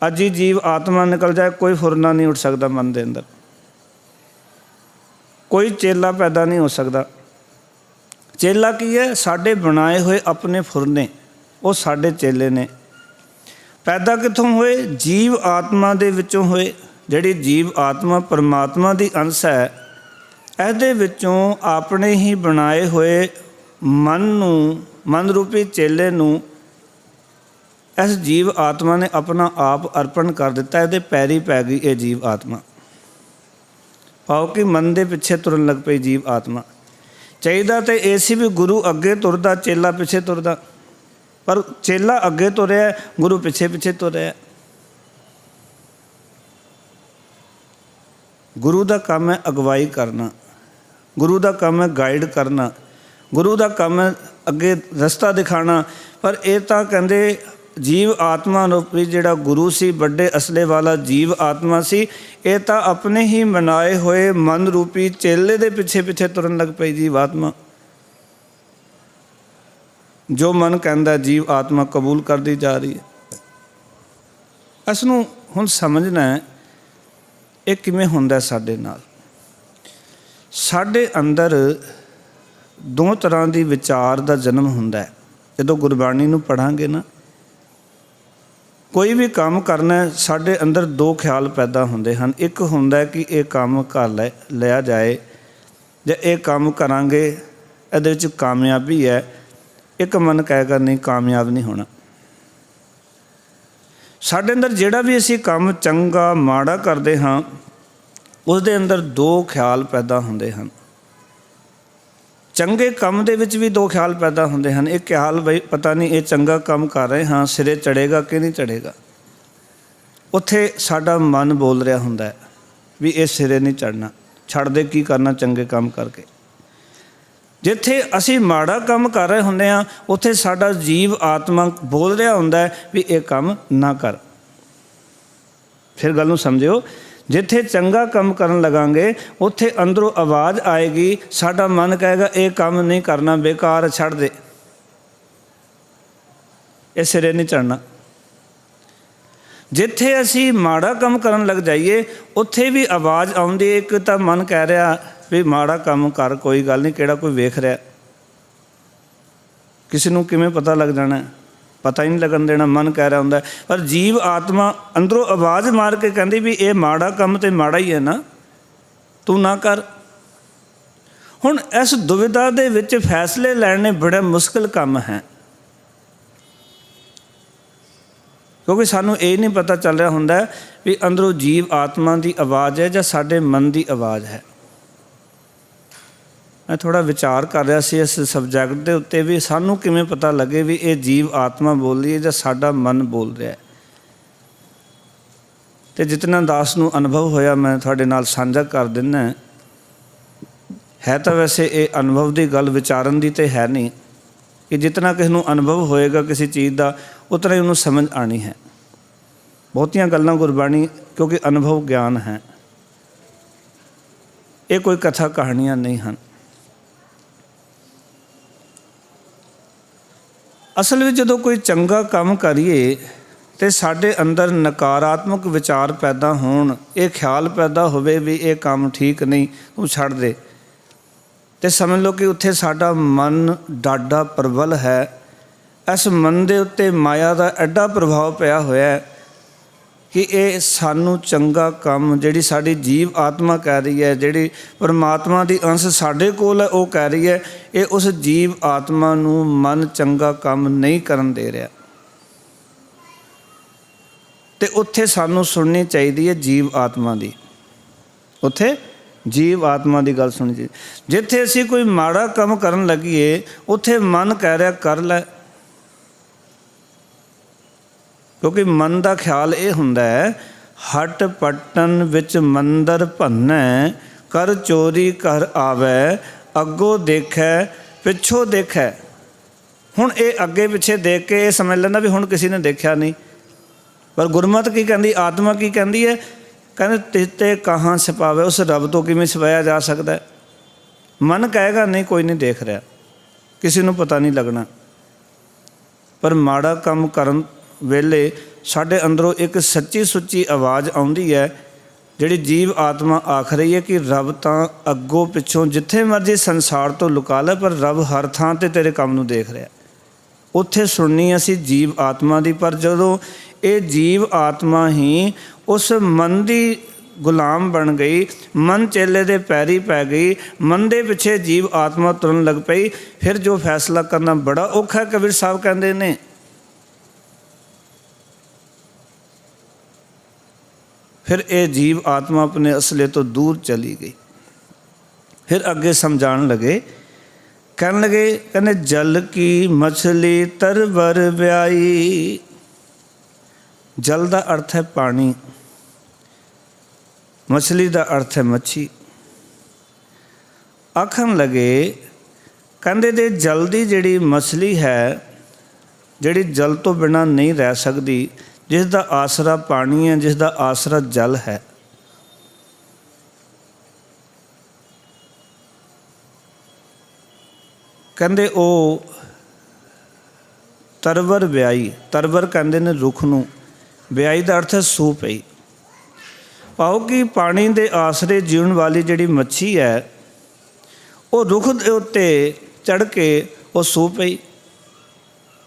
ਅੱਜ ਹੀ ਜੀਵ ਆਤਮਾ ਨਿਕਲ ਜਾਏ, ਕੋਈ ਫੁਰਨਾ ਨਹੀਂ ਉੱਠ ਸਕਦਾ ਮਨ ਦੇ ਅੰਦਰ, ਕੋਈ ਚੇਲਾ ਪੈਦਾ ਨਹੀਂ ਹੋ ਸਕਦਾ। ਚੇਲਾ ਕੀ ਹੈ? ਸਾਡੇ ਬਣਾਏ ਹੋਏ ਆਪਣੇ ਫੁਰਨੇ, ਉਹ ਸਾਡੇ ਚੇਲੇ ਨੇ। ਪੈਦਾ ਕਿੱਥੋਂ ਹੋਏ? ਜੀਵ ਆਤਮਾ ਦੇ ਵਿੱਚੋਂ ਹੋਏ। ਜਿਹੜੀ ਜੀਵ ਆਤਮਾ ਪਰਮਾਤਮਾ ਦੀ ਅੰਸ਼ ਹੈ, ਇਹਦੇ ਵਿੱਚੋਂ ਆਪਣੇ ਹੀ ਬਣਾਏ ਹੋਏ ਮਨ ਨੂੰ, ਮਨ ਰੂਪੀ ਚੇਲੇ ਨੂੰ ਇਸ ਜੀਵ ਆਤਮਾ ਨੇ ਆਪਣਾ ਆਪ ਅਰਪਣ ਕਰ ਦਿੱਤਾ। ਇਹਦੇ ਪੈਰੀ ਪੈ ਗਈ ਇਹ ਜੀਵ ਆਤਮਾ। ਪਾਓ ਕਿ ਮਨ ਦੇ ਪਿੱਛੇ ਤੁਰਨ ਲੱਗ ਪਈ ਜੀਵ ਆਤਮਾ। ਚਾਹੀਦਾ ਤਾਂ ਇਹ ਸੀ ਵੀ ਗੁਰੂ ਅੱਗੇ ਤੁਰਦਾ, ਚੇਲਾ ਪਿੱਛੇ ਤੁਰਦਾ, ਪਰ ਚੇਲਾ ਅੱਗੇ ਤੁਰਿਆ, ਗੁਰੂ ਪਿੱਛੇ ਪਿੱਛੇ ਤੁਰਿਆ। ਗੁਰੂ ਦਾ ਕੰਮ ਹੈ ਅਗਵਾਈ ਕਰਨਾ, ਗੁਰੂ ਦਾ ਕੰਮ ਹੈ ਗਾਈਡ ਕਰਨਾ, ਗੁਰੂ ਦਾ ਕੰਮ ਹੈ ਅੱਗੇ ਰਸਤਾ ਦਿਖਾਉਣਾ। ਪਰ ਇਹ ਤਾਂ ਕਹਿੰਦੇ ਜੀਵ ਆਤਮਾ ਰੂਪੀ ਜਿਹੜਾ ਗੁਰੂ ਸੀ, ਵੱਡੇ ਅਸਲੇ ਵਾਲਾ ਜੀਵ ਆਤਮਾ ਸੀ, ਇਹ ਤਾਂ ਆਪਣੇ ਹੀ ਬਣਾਏ ਹੋਏ ਮਨ ਰੂਪੀ ਚੇਲੇ ਦੇ ਪਿੱਛੇ ਪਿੱਛੇ ਤੁਰਨ ਲੱਗ ਪਈ ਜੀਵ ਆਤਮਾ। ਜੋ ਮਨ ਕਹਿੰਦਾ ਜੀਵ ਆਤਮਾ ਕਬੂਲ ਕਰਦੀ ਜਾ ਰਹੀ ਹੈ। ਇਸ ਨੂੰ ਹੁਣ ਸਮਝਣਾ ਹੈ, ਇਹ ਕਿਵੇਂ ਹੁੰਦਾ ਸਾਡੇ ਨਾਲ। ਸਾਡੇ ਅੰਦਰ ਦੋ ਤਰ੍ਹਾਂ ਦੀ ਵਿਚਾਰ ਦਾ ਜਨਮ ਹੁੰਦਾ ਹੈ। ਜਦੋਂ ਗੁਰਬਾਣੀ ਨੂੰ ਪੜ੍ਹਾਂਗੇ ਨਾ, ਕੋਈ ਵੀ ਕੰਮ ਕਰਨਾ, ਸਾਡੇ ਅੰਦਰ ਦੋ ਖਿਆਲ ਪੈਦਾ ਹੁੰਦੇ ਹਨ। ਇੱਕ ਹੁੰਦਾ ਕਿ ਇਹ ਕੰਮ ਕਰ ਲਿਆ ਜਾਏ, ਜਾਂ ਇਹ ਕੰਮ ਕਰਾਂਗੇ ਇਹਦੇ ਵਿੱਚ ਕਾਮਯਾਬੀ ਹੈ। ਇੱਕ ਮਨ ਕਹੇਗਾ ਨਹੀਂ, ਕਾਮਯਾਬ ਨਹੀਂ ਹੋਣਾ। ਸਾਡੇ ਅੰਦਰ ਜਿਹੜਾ ਵੀ ਅਸੀਂ ਕੰਮ ਚੰਗਾ ਮਾੜਾ ਕਰਦੇ ਹਾਂ, ਉਸ ਦੇ ਅੰਦਰ ਦੋ ਖਿਆਲ ਪੈਦਾ ਹੁੰਦੇ ਹਨ। ਚੰਗੇ ਕੰਮ ਦੇ ਵਿੱਚ ਵੀ ਦੋ ਖਿਆਲ ਪੈਦਾ ਹੁੰਦੇ ਹਨ। ਇੱਕ ਖਿਆਲ ਬਈ ਪਤਾ ਨਹੀਂ ਇਹ ਚੰਗਾ ਕੰਮ ਕਰ ਰਹੇ ਹਾਂ, ਸਿਰੇ ਚੜ੍ਹੇਗਾ ਕਿ ਨਹੀਂ ਚੜ੍ਹੇਗਾ। ਉੱਥੇ ਸਾਡਾ ਮਨ ਬੋਲ ਰਿਹਾ ਹੁੰਦਾ ਹੈ ਵੀ ਇਹ ਸਿਰੇ ਨਹੀਂ ਚੜ੍ਹਨਾ, ਛੱਡ ਦੇ, ਕੀ ਕਰਨਾ ਚੰਗੇ ਕੰਮ ਕਰਕੇ। ਜਿੱਥੇ ਅਸੀਂ ਮਾੜਾ ਕੰਮ ਕਰ ਰਹੇ ਹੁੰਦੇ ਹਾਂ, ਉੱਥੇ ਸਾਡਾ ਜੀਵ ਆਤਮਾ ਬੋਲ ਰਿਹਾ ਹੁੰਦਾ ਹੈ ਵੀ ਇਹ ਕੰਮ ਨਾ ਕਰ। ਫਿਰ ਗੱਲ ਨੂੰ ਸਮਝਿਓ, ਜਿੱਥੇ ਚੰਗਾ ਕੰਮ ਕਰਨ ਲੱਗਾਂਗੇ, ਉੱਥੇ ਅੰਦਰੋਂ ਆਵਾਜ਼ ਆਏਗੀ, ਸਾਡਾ ਮਨ ਕਹੇਗਾ ਇਹ ਕੰਮ ਨਹੀਂ ਕਰਨਾ, ਬੇਕਾਰ, ਛੱਡ ਦੇ। ਇਹ ਸਿਰੇ ਨਹੀਂ ਚੜ੍ਹਨਾ। ਜਿੱਥੇ ਅਸੀਂ ਮਾੜਾ ਕੰਮ ਕਰਨ ਲੱਗ ਜਾਈਏ ਉੱਥੇ ਵੀ ਆਵਾਜ਼ ਆਉਂਦੀ ਹੈ। ਇੱਕ ਤਾਂ ਮਨ ਕਹਿ ਰਿਹਾ ਵੀ ਮਾੜਾ ਕੰਮ ਕਰ, ਕੋਈ ਗੱਲ ਨਹੀਂ, ਕਿਹੜਾ ਕੋਈ ਵੇਖ ਰਿਹਾ, ਕਿਸੇ ਨੂੰ ਕਿਵੇਂ ਪਤਾ ਲੱਗ ਜਾਣਾ, ਪਤਾ ਹੀ ਨਹੀਂ ਲੱਗਣ ਦੇਣਾ, ਮਨ ਕਹਿ ਰਿਹਾ ਹੁੰਦਾ। ਪਰ ਜੀਵ ਆਤਮਾ ਅੰਦਰੋਂ ਆਵਾਜ਼ ਮਾਰ ਕੇ ਕਹਿੰਦੀ ਵੀ ਇਹ ਮਾੜਾ ਕੰਮ ਤੇ ਮਾੜਾ ਹੀ ਹੈ ਨਾ, ਤੂੰ ਨਾ ਕਰ। ਹੁਣ ਇਸ ਦੁਵਿਧਾ ਦੇ ਵਿੱਚ ਫੈਸਲੇ ਲੈਣੇ ਬੜਾ ਮੁਸ਼ਕਿਲ ਕੰਮ ਹੈ, ਕਿਉਂਕਿ ਸਾਨੂੰ ਇਹ ਨਹੀਂ ਪਤਾ ਚੱਲ ਰਿਹਾ ਹੁੰਦਾ ਵੀ ਅੰਦਰੋਂ ਜੀਵ ਆਤਮਾ ਦੀ ਆਵਾਜ਼ ਹੈ ਜਾਂ ਸਾਡੇ ਮਨ ਦੀ ਆਵਾਜ਼ ਹੈ। ਮੈਂ ਥੋੜ੍ਹਾ ਵਿਚਾਰ ਕਰ ਰਿਹਾ ਸੀ ਇਸ ਸਬਜੈਕਟ ਦੇ ਉੱਤੇ ਵੀ ਸਾਨੂੰ ਕਿਵੇਂ ਪਤਾ ਲੱਗੇ ਵੀ ਇਹ ਜੀਵ ਆਤਮਾ ਬੋਲ ਰਹੀ ਹੈ ਜਾਂ ਸਾਡਾ ਮਨ ਬੋਲ ਰਿਹਾ। ਅਤੇ ਜਿਤਨਾ ਦਾਸ ਨੂੰ ਅਨੁਭਵ ਹੋਇਆ ਮੈਂ ਤੁਹਾਡੇ ਨਾਲ ਸਾਂਝਾ ਕਰ ਦਿੰਦਾ। ਹੈ ਤਾਂ ਵੈਸੇ ਇਹ ਅਨੁਭਵ ਦੀ ਗੱਲ, ਵਿਚਾਰਨ ਦੀ ਤਾਂ ਹੈ ਨਹੀਂ, ਕਿ ਜਿਤਨਾ ਕਿਸੇ ਨੂੰ ਅਨੁਭਵ ਹੋਏਗਾ ਕਿਸੇ ਚੀਜ਼ ਦਾ ਉਤਨਾ ਹੀ ਉਹਨੂੰ ਸਮਝ ਆਉਣੀ ਹੈ। ਬਹੁਤੀਆਂ ਗੱਲਾਂ ਗੁਰਬਾਣੀ, ਕਿਉਂਕਿ ਅਨੁਭਵ ਗਿਆਨ ਹੈ, ਇਹ ਕੋਈ ਕਥਾ ਕਹਾਣੀਆਂ ਨਹੀਂ ਹਨ। ਅਸਲ ਵਿੱਚ ਜਦੋਂ ਕੋਈ ਚੰਗਾ ਕੰਮ ਕਰੀਏ ਅਤੇ ਸਾਡੇ ਅੰਦਰ ਨਕਾਰਾਤਮਕ ਵਿਚਾਰ ਪੈਦਾ ਹੋਣ, ਇਹ ਖਿਆਲ ਪੈਦਾ ਹੋਵੇ ਵੀ ਇਹ ਕੰਮ ਠੀਕ ਨਹੀਂ, ਤੂੰ ਛੱਡ ਦੇ, ਅਤੇ ਸਮਝ ਲਓ ਕਿ ਉੱਥੇ ਸਾਡਾ ਮਨ ਡਾਢਾ ਪ੍ਰਬਲ ਹੈ। ਇਸ ਮਨ ਦੇ ਉੱਤੇ ਮਾਇਆ ਦਾ ਐਡਾ ਪ੍ਰਭਾਵ ਪਿਆ ਹੋਇਆ ਕਿ ਇਹ ਸਾਨੂੰ ਚੰਗਾ ਕੰਮ, ਜਿਹੜੀ ਸਾਡੀ ਜੀਵ ਆਤਮਾ ਕਹਿ ਰਹੀ ਹੈ, ਜਿਹੜੀ ਪਰਮਾਤਮਾ ਦੀ ਅੰਸ਼ ਸਾਡੇ ਕੋਲ ਹੈ, ਉਹ ਕਹਿ ਰਹੀ ਹੈ, ਇਹ ਉਸ ਜੀਵ ਆਤਮਾ ਨੂੰ ਮਨ ਚੰਗਾ ਕੰਮ ਨਹੀਂ ਕਰਨ ਦੇ ਰਿਹਾ। ਅਤੇ ਉੱਥੇ ਸਾਨੂੰ ਸੁਣਨੀ ਚਾਹੀਦੀ ਹੈ ਜੀਵ ਆਤਮਾ ਦੀ, ਉੱਥੇ ਜੀਵ ਆਤਮਾ ਦੀ ਗੱਲ ਸੁਣਨੀ ਚਾਹੀਦੀ। ਜਿੱਥੇ ਅਸੀਂ ਕੋਈ ਮਾੜਾ ਕੰਮ ਕਰਨ ਲੱਗੀਏ ਉੱਥੇ ਮਨ ਕਹਿ ਰਿਹਾ ਕਰ ਲੈ, ਕਿਉਂਕਿ ਮਨ ਦਾ ਖਿਆਲ ਇਹ ਹੁੰਦਾ ਹੈ, ਹਟ ਪਟਨ ਵਿੱਚ ਮੰਦਰ ਭੰਨੈ, ਕਰ ਚੋਰੀ ਘਰ ਆਵੈ, ਅੱਗੋਂ ਦੇਖੈ ਪਿੱਛੋਂ ਦੇਖੈ। ਹੁਣ ਇਹ ਅੱਗੇ ਪਿੱਛੇ ਦੇਖ ਕੇ ਇਹ ਸਮਝ ਲੈਂਦਾ ਵੀ ਹੁਣ ਕਿਸੇ ਨੇ ਦੇਖਿਆ ਨਹੀਂ। ਪਰ ਗੁਰਮਤਿ ਕੀ ਕਹਿੰਦੀ, ਆਤਮਾ ਕੀ ਕਹਿੰਦੀ ਹੈ, ਕਹਿੰਦੇ ਤਿਤੇ ਕਹਾਂ ਛਿਪਾਵੇ, ਉਸ ਰੱਬ ਤੋਂ ਕਿਵੇਂ ਛਿਪਾਇਆ ਜਾ ਸਕਦਾ। ਮਨ ਕਹੇਗਾ ਨਹੀਂ ਕੋਈ ਨਹੀਂ ਦੇਖ ਰਿਹਾ, ਕਿਸੇ ਨੂੰ ਪਤਾ ਨਹੀਂ ਲੱਗਣਾ। ਪਰ ਮਾੜਾ ਕੰਮ ਕਰਨ ਵੇਲੇ ਸਾਡੇ ਅੰਦਰੋਂ ਇੱਕ ਸੱਚੀ ਸੁੱਚੀ ਆਵਾਜ਼ ਆਉਂਦੀ ਹੈ, ਜਿਹੜੀ ਜੀਵ ਆਤਮਾ ਆਖ ਰਹੀ ਹੈ ਕਿ ਰੱਬ ਤਾਂ ਅੱਗੋਂ ਪਿੱਛੋਂ ਜਿੱਥੇ ਮਰਜ਼ੀ ਸੰਸਾਰ ਤੋਂ ਲੁਕਾ ਲੈ, ਪਰ ਰੱਬ ਹਰ ਥਾਂ 'ਤੇ ਤੇਰੇ ਕੰਮ ਨੂੰ ਦੇਖ ਰਿਹਾ। ਉੱਥੇ ਸੁਣਨੀ ਅਸੀਂ ਜੀਵ ਆਤਮਾ ਦੀ। ਪਰ ਜਦੋਂ ਇਹ ਜੀਵ ਆਤਮਾ ਹੀ ਉਸ ਮਨ ਦੀ ਗੁਲਾਮ ਬਣ ਗਈ, ਮਨ ਚੇਲੇ ਦੇ ਪੈਰੀ ਪੈ ਗਈ, ਮਨ ਦੇ ਪਿੱਛੇ ਜੀਵ ਆਤਮਾ ਤੁਰਨ ਲੱਗ ਪਈ, ਫਿਰ ਜੋ ਫੈਸਲਾ ਕਰਨਾ ਬੜਾ ਔਖਾ। ਕਬੀਰ ਸਾਹਿਬ ਕਹਿੰਦੇ ਨੇ, ਫਿਰ ਇਹ ਜੀਵ ਆਤਮਾ ਆਪਣੇ ਅਸਲੇ ਤੋਂ ਦੂਰ ਚਲੀ ਗਈ। ਫਿਰ ਅੱਗੇ ਸਮਝਾਉਣ ਲੱਗੇ, ਕਹਿਣ ਲੱਗੇ, ਕਹਿੰਦੇ ਜਲ ਕੀ ਮਛਲੀ ਤਰਵਰ ਵਿਆਈ। ਜਲ ਦਾ ਅਰਥ ਹੈ ਪਾਣੀ, ਮਛਲੀ ਦਾ ਅਰਥ ਹੈ ਮੱਛੀ। ਆਖਣ ਲੱਗੇ, ਕਹਿੰਦੇ ਦੇ ਜਲ ਦੀ ਜਿਹੜੀ ਮਛਲੀ ਹੈ, ਜਿਹੜੀ ਜਲ ਤੋਂ ਬਿਨਾਂ ਨਹੀਂ ਰਹਿ ਸਕਦੀ, ਜਿਸ ਦਾ ਆਸਰਾ ਪਾਣੀ ਹੈ, ਜਿਸ ਦਾ ਆਸਰਾ ਜਲ ਹੈ, ਕਹਿੰਦੇ ਉਹ ਤਰਵਰ ਵਿਆਈ। ਤਰਵਰ ਕਹਿੰਦੇ ਨੇ ਰੁੱਖ ਨੂੰ, ਵਿਆਈ ਦਾ ਅਰਥ ਹੈ ਸੂ ਪਈ। ਭਾਵ ਕਿ ਪਾਣੀ ਦੇ ਆਸਰੇ ਜੀਉਣ ਵਾਲੀ ਜਿਹੜੀ ਮੱਛੀ ਹੈ, ਉਹ ਰੁੱਖ ਦੇ ਉੱਤੇ ਚੜ੍ਹ ਕੇ ਉਹ ਸੂ ਪਈ।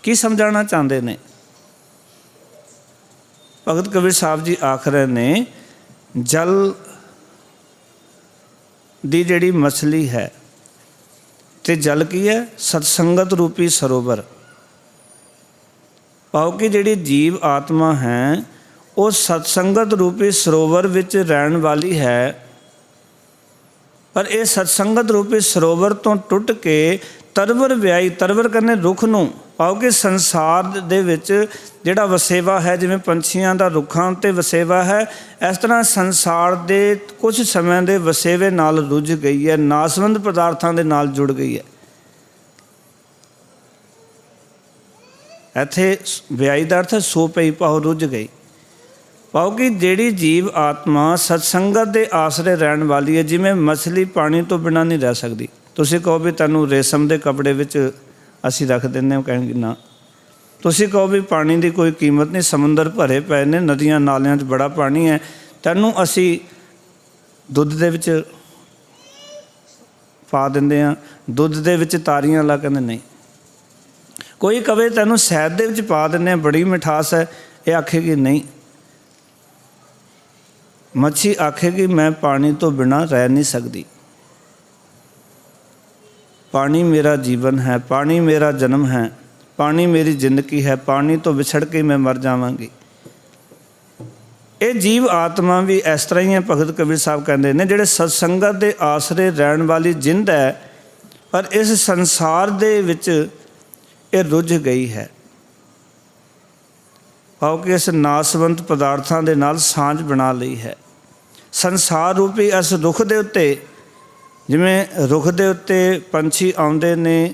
ਕੀ ਸਮਝਾਉਣਾ ਚਾਹੁੰਦੇ ਨੇ ਭਗਤ ਕਬੀਰ ਸਾਹਿਬ ਜੀ? ਆਖ ਰਹੇ ਨੇ, ਜਲ ਦੀ ਜਿਹੜੀ ਮਛਲੀ ਹੈ, ਅਤੇ ਜਲ ਕੀ ਹੈ? ਸਤਸੰਗਤ ਰੂਪੀ ਸਰੋਵਰ। ਭਾਵ ਕਿ ਜਿਹੜੀ ਜੀਵ ਆਤਮਾ ਹੈ ਉਹ ਸਤਸੰਗਤ ਰੂਪੀ ਸਰੋਵਰ ਵਿੱਚ ਰਹਿਣ ਵਾਲੀ ਹੈ। ਪਰ ਇਹ ਸਤਸੰਗਤ ਰੂਪੀ ਸਰੋਵਰ ਤੋਂ ਟੁੱਟ ਕੇ ਤਰਵਰ ਵਿਆਈ, ਤਰਵਰ ਕਰਨੇ ਰੁੱਖ ਨੂੰ, ਭਾਵ ਕਿ ਸੰਸਾਰ ਦੇ ਵਿੱਚ ਜਿਹੜਾ ਵਸੇਵਾ ਹੈ, ਜਿਵੇਂ ਪੰਛੀਆਂ ਦਾ ਰੁੱਖਾਂ 'ਤੇ ਵਸੇਵਾ ਹੈ, ਇਸ ਤਰ੍ਹਾਂ ਸੰਸਾਰ ਦੇ ਕੁਝ ਸਮੇਂ ਦੇ ਵਸੇਵੇ ਨਾਲ ਰੁੱਝ ਗਈ ਹੈ, ਨਾਸਵੰਦ ਪਦਾਰਥਾਂ ਦੇ ਨਾਲ ਜੁੜ ਗਈ ਹੈ। ਇੱਥੇ ਵਿਆਈ ਦਾ ਅਰਥ ਸੋ ਪਈ, ਭਾਵ ਰੁੱਝ ਗਈ। ਭਾਵ ਕਿ ਜਿਹੜੀ ਜੀਵ ਆਤਮਾ ਸਤਸੰਗਤ ਦੇ ਆਸਰੇ ਰਹਿਣ ਵਾਲੀ ਹੈ, ਜਿਵੇਂ ਮਛਲੀ ਪਾਣੀ ਤੋਂ ਬਿਨਾਂ ਨਹੀਂ ਰਹਿ ਸਕਦੀ। ਤੁਸੀਂ ਕਹੋ ਵੀ ਤੈਨੂੰ ਰੇਸ਼ਮ ਦੇ ਕੱਪੜੇ ਵਿੱਚ ਅਸੀਂ ਰੱਖ ਦਿੰਦੇ ਹਾਂ, ਕਹਿਣਗੇ ਨਾ, ਤੁਸੀਂ ਕਹੋ ਵੀ ਪਾਣੀ ਦੀ ਕੋਈ ਕੀਮਤ ਨਹੀਂ, ਸਮੁੰਦਰ ਭਰੇ ਪਏ ਨੇ, ਨਦੀਆਂ ਨਾਲਿਆਂ 'ਚ ਬੜਾ ਪਾਣੀ ਹੈ, ਤੈਨੂੰ ਅਸੀਂ ਦੁੱਧ ਦੇ ਵਿੱਚ ਪਾ ਦਿੰਦੇ ਹਾਂ, ਦੁੱਧ ਦੇ ਵਿੱਚ ਤਾਰੀਆਂ ਲਾ, ਕਹਿੰਦੇ ਨਹੀਂ। ਕੋਈ ਕਵੇ ਤੈਨੂੰ ਸ਼ਹਿਦ ਦੇ ਵਿੱਚ ਪਾ ਦਿੰਦੇ ਹਾਂ, ਬੜੀ ਮਿਠਾਸ ਹੈ, ਇਹ ਆਖੇਗੀ ਨਹੀਂ। ਮੱਛੀ ਆਖੇਗੀ ਮੈਂ ਪਾਣੀ ਤੋਂ ਬਿਨਾਂ ਰਹਿ ਨਹੀਂ ਸਕਦੀ, ਪਾਣੀ ਮੇਰਾ ਜੀਵਨ ਹੈ, ਪਾਣੀ ਮੇਰਾ ਜਨਮ ਹੈ, ਪਾਣੀ ਮੇਰੀ ਜ਼ਿੰਦਗੀ ਹੈ, ਪਾਣੀ ਤੋਂ ਵਿਛੜ ਕੇ ਮੈਂ ਮਰ ਜਾਵਾਂਗੀ। ਇਹ ਜੀਵ ਆਤਮਾ ਵੀ ਇਸ ਤਰ੍ਹਾਂ ਹੀ ਹੈ। ਭਗਤ ਕਬੀਰ ਸਾਹਿਬ ਕਹਿੰਦੇ ਨੇ ਜਿਹੜੇ ਸਤਸੰਗਤ ਦੇ ਆਸਰੇ ਰਹਿਣ ਵਾਲੀ ਜਿੰਦ ਹੈ, ਪਰ ਇਸ ਸੰਸਾਰ ਦੇ ਵਿੱਚ ਇਹ ਰੁੱਝ ਗਈ ਹੈ, ਭਾਵ ਕਿ ਇਸ ਨਾਸਵੰਤ ਪਦਾਰਥਾਂ ਦੇ ਨਾਲ ਸਾਂਝ ਬਣਾ ਲਈ ਹੈ। ਸੰਸਾਰ ਰੂਪੀ ਇਸ ਰੁੱਖ ਦੇ ਉੱਤੇ, ਜਿਵੇਂ ਰੁੱਖ ਦੇ ਉੱਤੇ ਪੰਛੀ ਆਉਂਦੇ ਨੇ,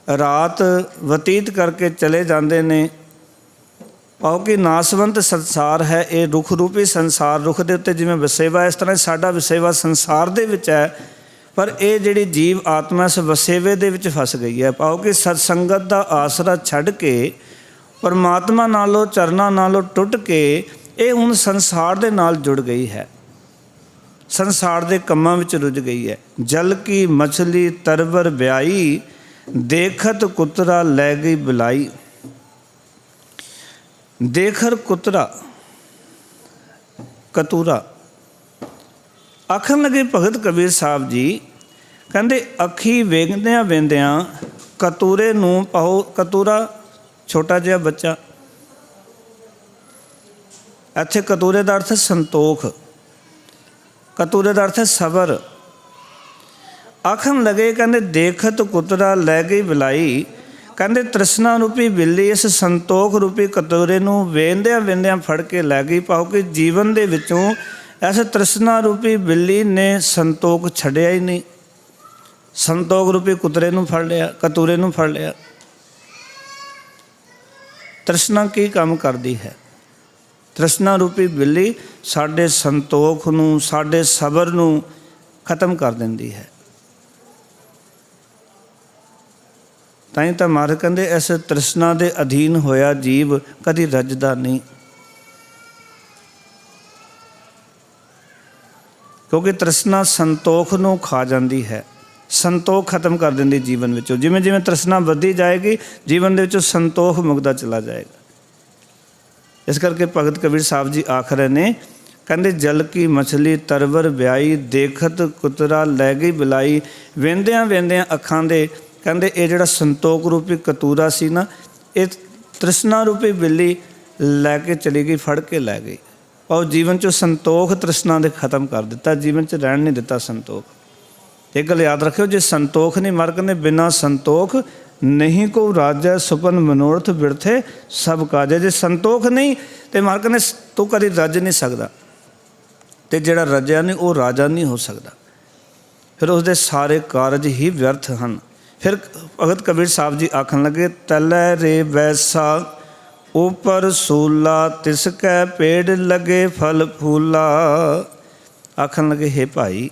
ਰਾਤ ਬਤੀਤ ਕਰਕੇ ਚਲੇ ਜਾਂਦੇ ਨੇ, ਭਾਵ ਕਿ ਨਾਸਵੰਤ ਸੰਸਾਰ ਹੈ ਇਹ ਰੁੱਖ ਰੂਪੀ ਸੰਸਾਰ। ਰੁੱਖ ਦੇ ਉੱਤੇ ਜਿਵੇਂ ਵਸੇਵਾ, ਇਸ ਤਰ੍ਹਾਂ ਸਾਡਾ ਵਸੇਵਾ ਸੰਸਾਰ ਦੇ ਵਿੱਚ ਹੈ, ਪਰ ਇਹ ਜਿਹੜੀ ਜੀਵ ਆਤਮਾ ਇਸ ਵਸੇਵੇ ਦੇ ਵਿੱਚ ਫਸ ਗਈ ਹੈ, ਭਾਵ ਕਿ ਸਤਸੰਗਤ ਦਾ ਆਸਰਾ ਛੱਡ ਕੇ, ਪਰਮਾਤਮਾ ਨਾਲੋਂ, ਚਰਨਾਂ ਨਾਲੋਂ ਟੁੱਟ ਕੇ ਇਹ ਹੁਣ ਸੰਸਾਰ ਦੇ ਨਾਲ ਜੁੜ ਗਈ ਹੈ, ਸੰਸਾਰ ਦੇ ਕੰਮਾਂ ਵਿੱਚ ਰੁੱਝ ਗਈ ਹੈ। ਜਲ ਕੀ ਮਛਲੀ ਤਰਵਰ ਵਿਆਈ, ਦੇਖਤ ਕੁਤਰਾ ਲੈ ਗਈ ਬੁਲਾਈ। ਦੇਖਰ ਕੁਤਰਾ, ਕਤੂਰਾ। ਆਖਣ ਲੱਗੇ ਭਗਤ ਕਬੀਰ ਸਾਹਿਬ ਜੀ, ਕਹਿੰਦੇ ਅੱਖੀ ਵੇਖਦਿਆਂ ਵੇਂਦਿਆਂ ਕਤੂਰੇ ਨੂੰ, ਪਾਓ ਕਤੂਰਾ ਛੋਟਾ ਜਿਹਾ ਬੱਚਾ, ਇੱਥੇ ਕਤੂਰੇ ਦਾ ਅਰਥ ਸੰਤੋਖ, ਕਤੂਰੇ ਦਾ ਅਰਥ ਸਬਰ। ਆਖਣ ਲੱਗੇ ਕਹਿੰਦੇ ਦੇਖਤ ਕੁਤਰਾ ਲੈ ਗਈ ਬੁਲਾਈ, ਕਹਿੰਦੇ ਤ੍ਰਿਸ਼ਨਾ ਰੂਪੀ ਬਿੱਲੀ ਇਸ ਸੰਤੋਖ ਰੂਪੀ ਕਤੂਰੇ ਨੂੰ ਵੇਂਦਿਆਂ ਵੇਂਦਿਆਂ ਫੜ ਕੇ ਲੈ ਗਈ, ਭਾਵ ਕਿ ਜੀਵਨ ਦੇ ਵਿੱਚੋਂ ਇਸ ਤ੍ਰਿਸ਼ਨਾ ਰੂਪੀ ਬਿੱਲੀ ਨੇ ਸੰਤੋਖ ਛੱਡਿਆ ਹੀ ਨਹੀਂ, ਸੰਤੋਖ ਰੂਪੀ ਕੁਤਰੇ ਨੂੰ ਫੜ ਲਿਆ, ਕਤੂਰੇ ਨੂੰ ਫੜ ਲਿਆ। ਤ੍ਰਿਸ਼ਨਾ ਕੀ ਕੰਮ ਕਰਦੀ ਹੈ? ਤ੍ਰਿਸ਼ਨਾ ਰੂਪੀ ਬਿੱਲੀ ਸਾਡੇ ਸੰਤੋਖ ਨੂੰ, ਸਾਡੇ ਸਬਰ ਨੂੰ ਖਤਮ ਕਰ ਦਿੰਦੀ ਹੈ। ਤਾਂ ਹੀ ਤਾਂ ਮਹਾਰਾਜ ਕਹਿੰਦੇ ਇਸ ਤ੍ਰਿਸ਼ਨਾ ਦੇ ਅਧੀਨ ਹੋਇਆ ਜੀਵ ਕਦੀ ਰੱਜਦਾ ਨਹੀਂ, ਕਿਉਂਕਿ ਤ੍ਰਿਸ਼ਨਾ ਸੰਤੋਖ ਨੂੰ ਖਾ ਜਾਂਦੀ ਹੈ, ਸੰਤੋਖ ਖਤਮ ਕਰ ਦਿੰਦੀ ਜੀਵਨ ਵਿੱਚੋਂ। ਜਿਵੇਂ ਜਿਵੇਂ ਤ੍ਰਿਸ਼ਨਾ ਵੱਧਦੀ ਜਾਏਗੀ, ਜੀਵਨ ਦੇ ਵਿੱਚੋਂ ਸੰਤੋਖ ਮੁੱਕਦਾ ਚਲਾ ਜਾਏਗਾ। ਇਸ ਕਰਕੇ ਭਗਤ ਕਬੀਰ ਸਾਹਿਬ ਜੀ ਆਖ ਰਹੇ ਨੇ, ਕਹਿੰਦੇ ਜਲ ਕੀ ਮਛਲੀ ਤਰਵਰ ਵਿਆਈ, ਦੇਖਤ ਕੁਤਰਾ ਲੈ ਗਈ ਬੁਲਾਈ। ਵੇਂਦਿਆਂ ਵੇਂਦਿਆਂ ਅੱਖਾਂ ਦੇ, ਕਹਿੰਦੇ ਇਹ ਜਿਹੜਾ ਸੰਤੋਖ ਰੂਪੀ ਕਤੂਰਾ ਸੀ ਨਾ, ਇਹ ਤ੍ਰਿਸ਼ਨਾ ਰੂਪੀ ਬਿੱਲੀ ਲੈ ਕੇ ਚਲੀ ਗਈ, ਫੜ ਕੇ ਲੈ ਗਈ, ਔਰ ਜੀਵਨ 'ਚੋਂ ਸੰਤੋਖ ਤ੍ਰਿਸ਼ਨਾ ਦੇ ਖਤਮ ਕਰ ਦਿੱਤਾ, ਜੀਵਨ 'ਚ ਰਹਿਣ ਨਹੀਂ ਦਿੱਤਾ ਸੰਤੋਖ। ਇਹ ਗੱਲ ਯਾਦ ਰੱਖਿਓ, ਜੇ ਸੰਤੋਖ ਨਹੀਂ, ਮਰ ਕਹਿੰਦੇ ਬਿਨਾਂ ਸੰਤੋਖ ਨਹੀਂ ਕੋ ਰਾਜੈ, ਸੁਪਨ ਮਨੋਰਥ ਬਿਰਥੇ ਸਭ ਕਾਜੈ। ਜੇ ਸੰਤੋਖ ਨਹੀਂ ਤੇ ਮਰ ਕਹਿੰਦੇ ਤੂੰ ਕਦੀ ਰੱਜ ਨਹੀਂ ਸਕਦਾ, ਤੇ ਜਿਹੜਾ ਰੱਜਿਆ ਨਹੀਂ ਉਹ ਰਾਜਾ ਨਹੀਂ ਹੋ ਸਕਦਾ, ਫਿਰ ਉਸਦੇ ਸਾਰੇ ਕਾਰਜ ਹੀ ਵਿਅਰਥ ਹਨ। ਫਿਰ ਭਗਤ ਕਬੀਰ ਸਾਹਿਬ ਜੀ ਆਖਣ ਲੱਗੇ, ਤਲੈ ਰੇ ਵੈਸਾ ਉਪਰ ਸੂਲਾ, ਤਿਸ ਕੈ ਪੇੜ ਲਗੇ ਫਲ ਫੂਲਾ। ਆਖਣ ਲੱਗੇ ਹੇ ਭਾਈ,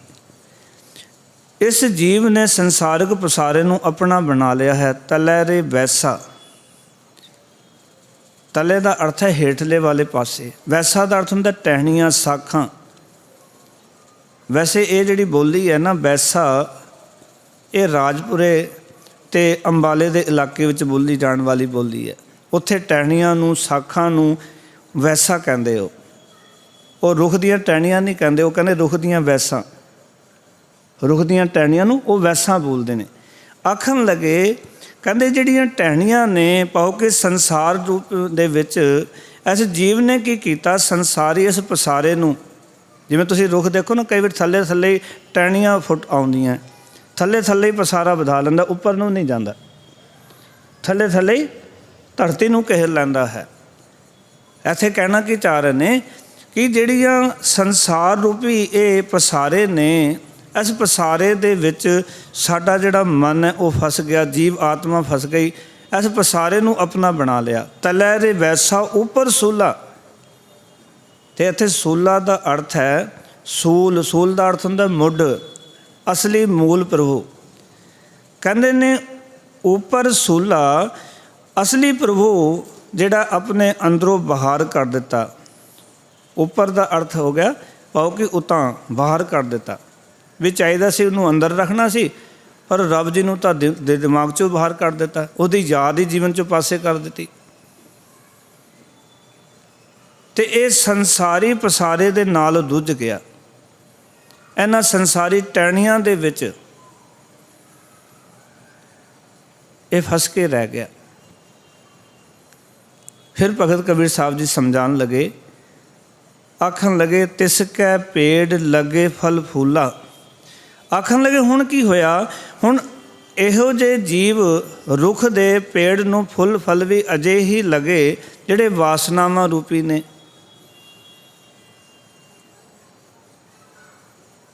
ਇਸ ਜੀਵ ਨੇ ਸੰਸਾਰਿਕ ਪਸਾਰੇ ਨੂੰ ਆਪਣਾ ਬਣਾ ਲਿਆ ਹੈ। ਤਲੈ ਰੇ ਵੈਸਾ, ਤਲੇ ਦਾ ਅਰਥ ਹੈ ਹੇਠਲੇ ਵਾਲੇ ਪਾਸੇ, ਵੈਸਾ ਦਾ ਅਰਥ ਹੁੰਦਾ ਟਹਿਣੀਆਂ, ਸਾਖਾਂ। ਵੈਸੇ ਇਹ ਜਿਹੜੀ ਬੋਲੀ ਹੈ ਨਾ ਵੈਸਾ, ਇਹ ਰਾਜਪੁਰੇ ਅਤੇ ਅੰਬਾਲੇ ਦੇ ਇਲਾਕੇ ਵਿੱਚ ਬੋਲੀ ਜਾਣ ਵਾਲੀ ਬੋਲੀ ਹੈ। ਉੱਥੇ ਟਹਿਣੀਆਂ ਨੂੰ, ਸਾਖਾਂ ਨੂੰ ਵੈਸਾ ਕਹਿੰਦੇ। ਉਹ ਰੁੱਖ ਦੀਆਂ ਟਹਿਣੀਆਂ ਨਹੀਂ ਕਹਿੰਦੇ, ਉਹ ਕਹਿੰਦੇ ਰੁੱਖ ਦੀਆਂ ਵੈਸਾਂ, ਰੁੱਖ ਦੀਆਂ ਟਹਿਣੀਆਂ ਨੂੰ ਉਹ ਵੈਸਾਂ ਬੋਲਦੇ ਨੇ। ਆਖਣ ਲੱਗੇ ਕਹਿੰਦੇ ਜਿਹੜੀਆਂ ਟਹਿਣੀਆਂ ਨੇ, ਪਾਓ ਕਿ ਸੰਸਾਰ ਰੂਪ ਦੇ ਵਿੱਚ ਇਸ ਜੀਵ ਨੇ ਕੀ ਕੀਤਾ, ਸੰਸਾਰੀ ਇਸ ਪਸਾਰੇ ਨੂੰ, ਜਿਵੇਂ ਤੁਸੀਂ ਰੁੱਖ ਦੇਖੋ ਨਾ, ਕਈ ਵਾਰ ਥੱਲੇ ਥੱਲੇ ਟਹਿਣੀਆਂ ਫੁੱਟ ਆਉਂਦੀਆਂ, ਥੱਲੇ ਥੱਲੇ ਹੀ ਪਸਾਰਾ ਵਧਾ ਲੈਂਦਾ, ਉੱਪਰ ਨੂੰ ਨਹੀਂ ਜਾਂਦਾ, ਥੱਲੇ ਥੱਲੇ ਹੀ ਧਰਤੀ ਨੂੰ ਘੇਰ ਲੈਂਦਾ ਹੈ। ਇੱਥੇ ਕਹਿਣਾ ਕੀ ਚਾਹ ਰਹੇ ਨੇ ਕਿ ਜਿਹੜੀਆਂ ਸੰਸਾਰ ਰੂਪੀ ਇਹ ਪਸਾਰੇ ਨੇ, ਇਸ ਪਸਾਰੇ ਦੇ ਵਿੱਚ ਸਾਡਾ ਜਿਹੜਾ ਮਨ ਹੈ ਉਹ ਫਸ ਗਿਆ, ਜੀਵ ਆਤਮਾ ਫਸ ਗਈ, ਇਸ ਪਸਾਰੇ ਨੂੰ ਆਪਣਾ ਬਣਾ ਲਿਆ। ਤਲੈ ਰੇ ਵੈਸਾ ਉੱਪਰ ਸੂਲਾ, ਅਤੇ ਇੱਥੇ ਸੂਲਾ ਦਾ ਅਰਥ ਹੈ ਸੂਲ, ਸੂਲ ਦਾ ਅਰਥ ਹੁੰਦਾ ਮੁੱਢ, ਅਸਲੀ ਮੂਲ ਪ੍ਰਭੂ। ਕਹਿੰਦੇ ਨੇ ਉੱਪਰ ਸੂਲਾ, असली प्रभु ਜਿਹੜਾ ਆਪਣੇ ਅੰਦਰੋਂ ਬਾਹਰ ਕਰ ਦਿੱਤਾ। ਉੱਪਰ ਦਾ ਅਰਥ ਹੋ ਗਿਆ ਭਾਵ ਕਿ ਉਤਾਂ ਬਾਹਰ ਕਰ ਦਿੱਤਾ। ਵੀ ਚਾਹੀਦਾ ਸੀ ਉਹਨੂੰ ਅੰਦਰ ਰੱਖਣਾ ਸੀ, ਪਰ ਰੱਬ ਜੀ ਨੂੰ ਤਾਂ ਦਿਮਾਗ 'ਚੋਂ ਬਾਹਰ ਕੱਢ ਦਿੱਤਾ, ਉਹਦੀ ਯਾਦ ਹੀ ਜੀਵਨ 'ਚੋਂ ਪਾਸੇ ਕਰ ਦਿੱਤੀ। ਅਤੇ ਇਹ ਸੰਸਾਰੀ ਪਸਾਰੇ ਦੇ ਨਾਲ ਦੁੱਝ ਗਿਆ। ਇਹਨਾਂ ਸੰਸਾਰੀ ਟਹਿਣੀਆਂ ਦੇ ਵਿੱਚ ਇਹ ਫਸ ਕੇ ਰਹਿ ਗਿਆ। ਫਿਰ ਭਗਤ ਕਬੀਰ ਸਾਹਿਬ ਜੀ ਸਮਝਾਉਣ ਲੱਗੇ, ਆਖਣ ਲੱਗੇ ਤਿਸ ਕੈ ਪੇੜ ਲੱਗੇ ਫਲ ਫੂਲਾ। ਆਖਣ ਲੱਗੇ ਹੁਣ ਕੀ ਹੋਇਆ, ਹੁਣ ਇਹੋ ਜਿਹੇ ਜੀਵ ਰੁੱਖ ਦੇ ਪੇੜ ਨੂੰ ਫੁੱਲ ਫਲ ਵੀ ਅਜੇ ਹੀ ਲੱਗੇ ਜਿਹੜੇ ਵਾਸਨਾਵਾਂ ਰੂਪੀ ਨੇ।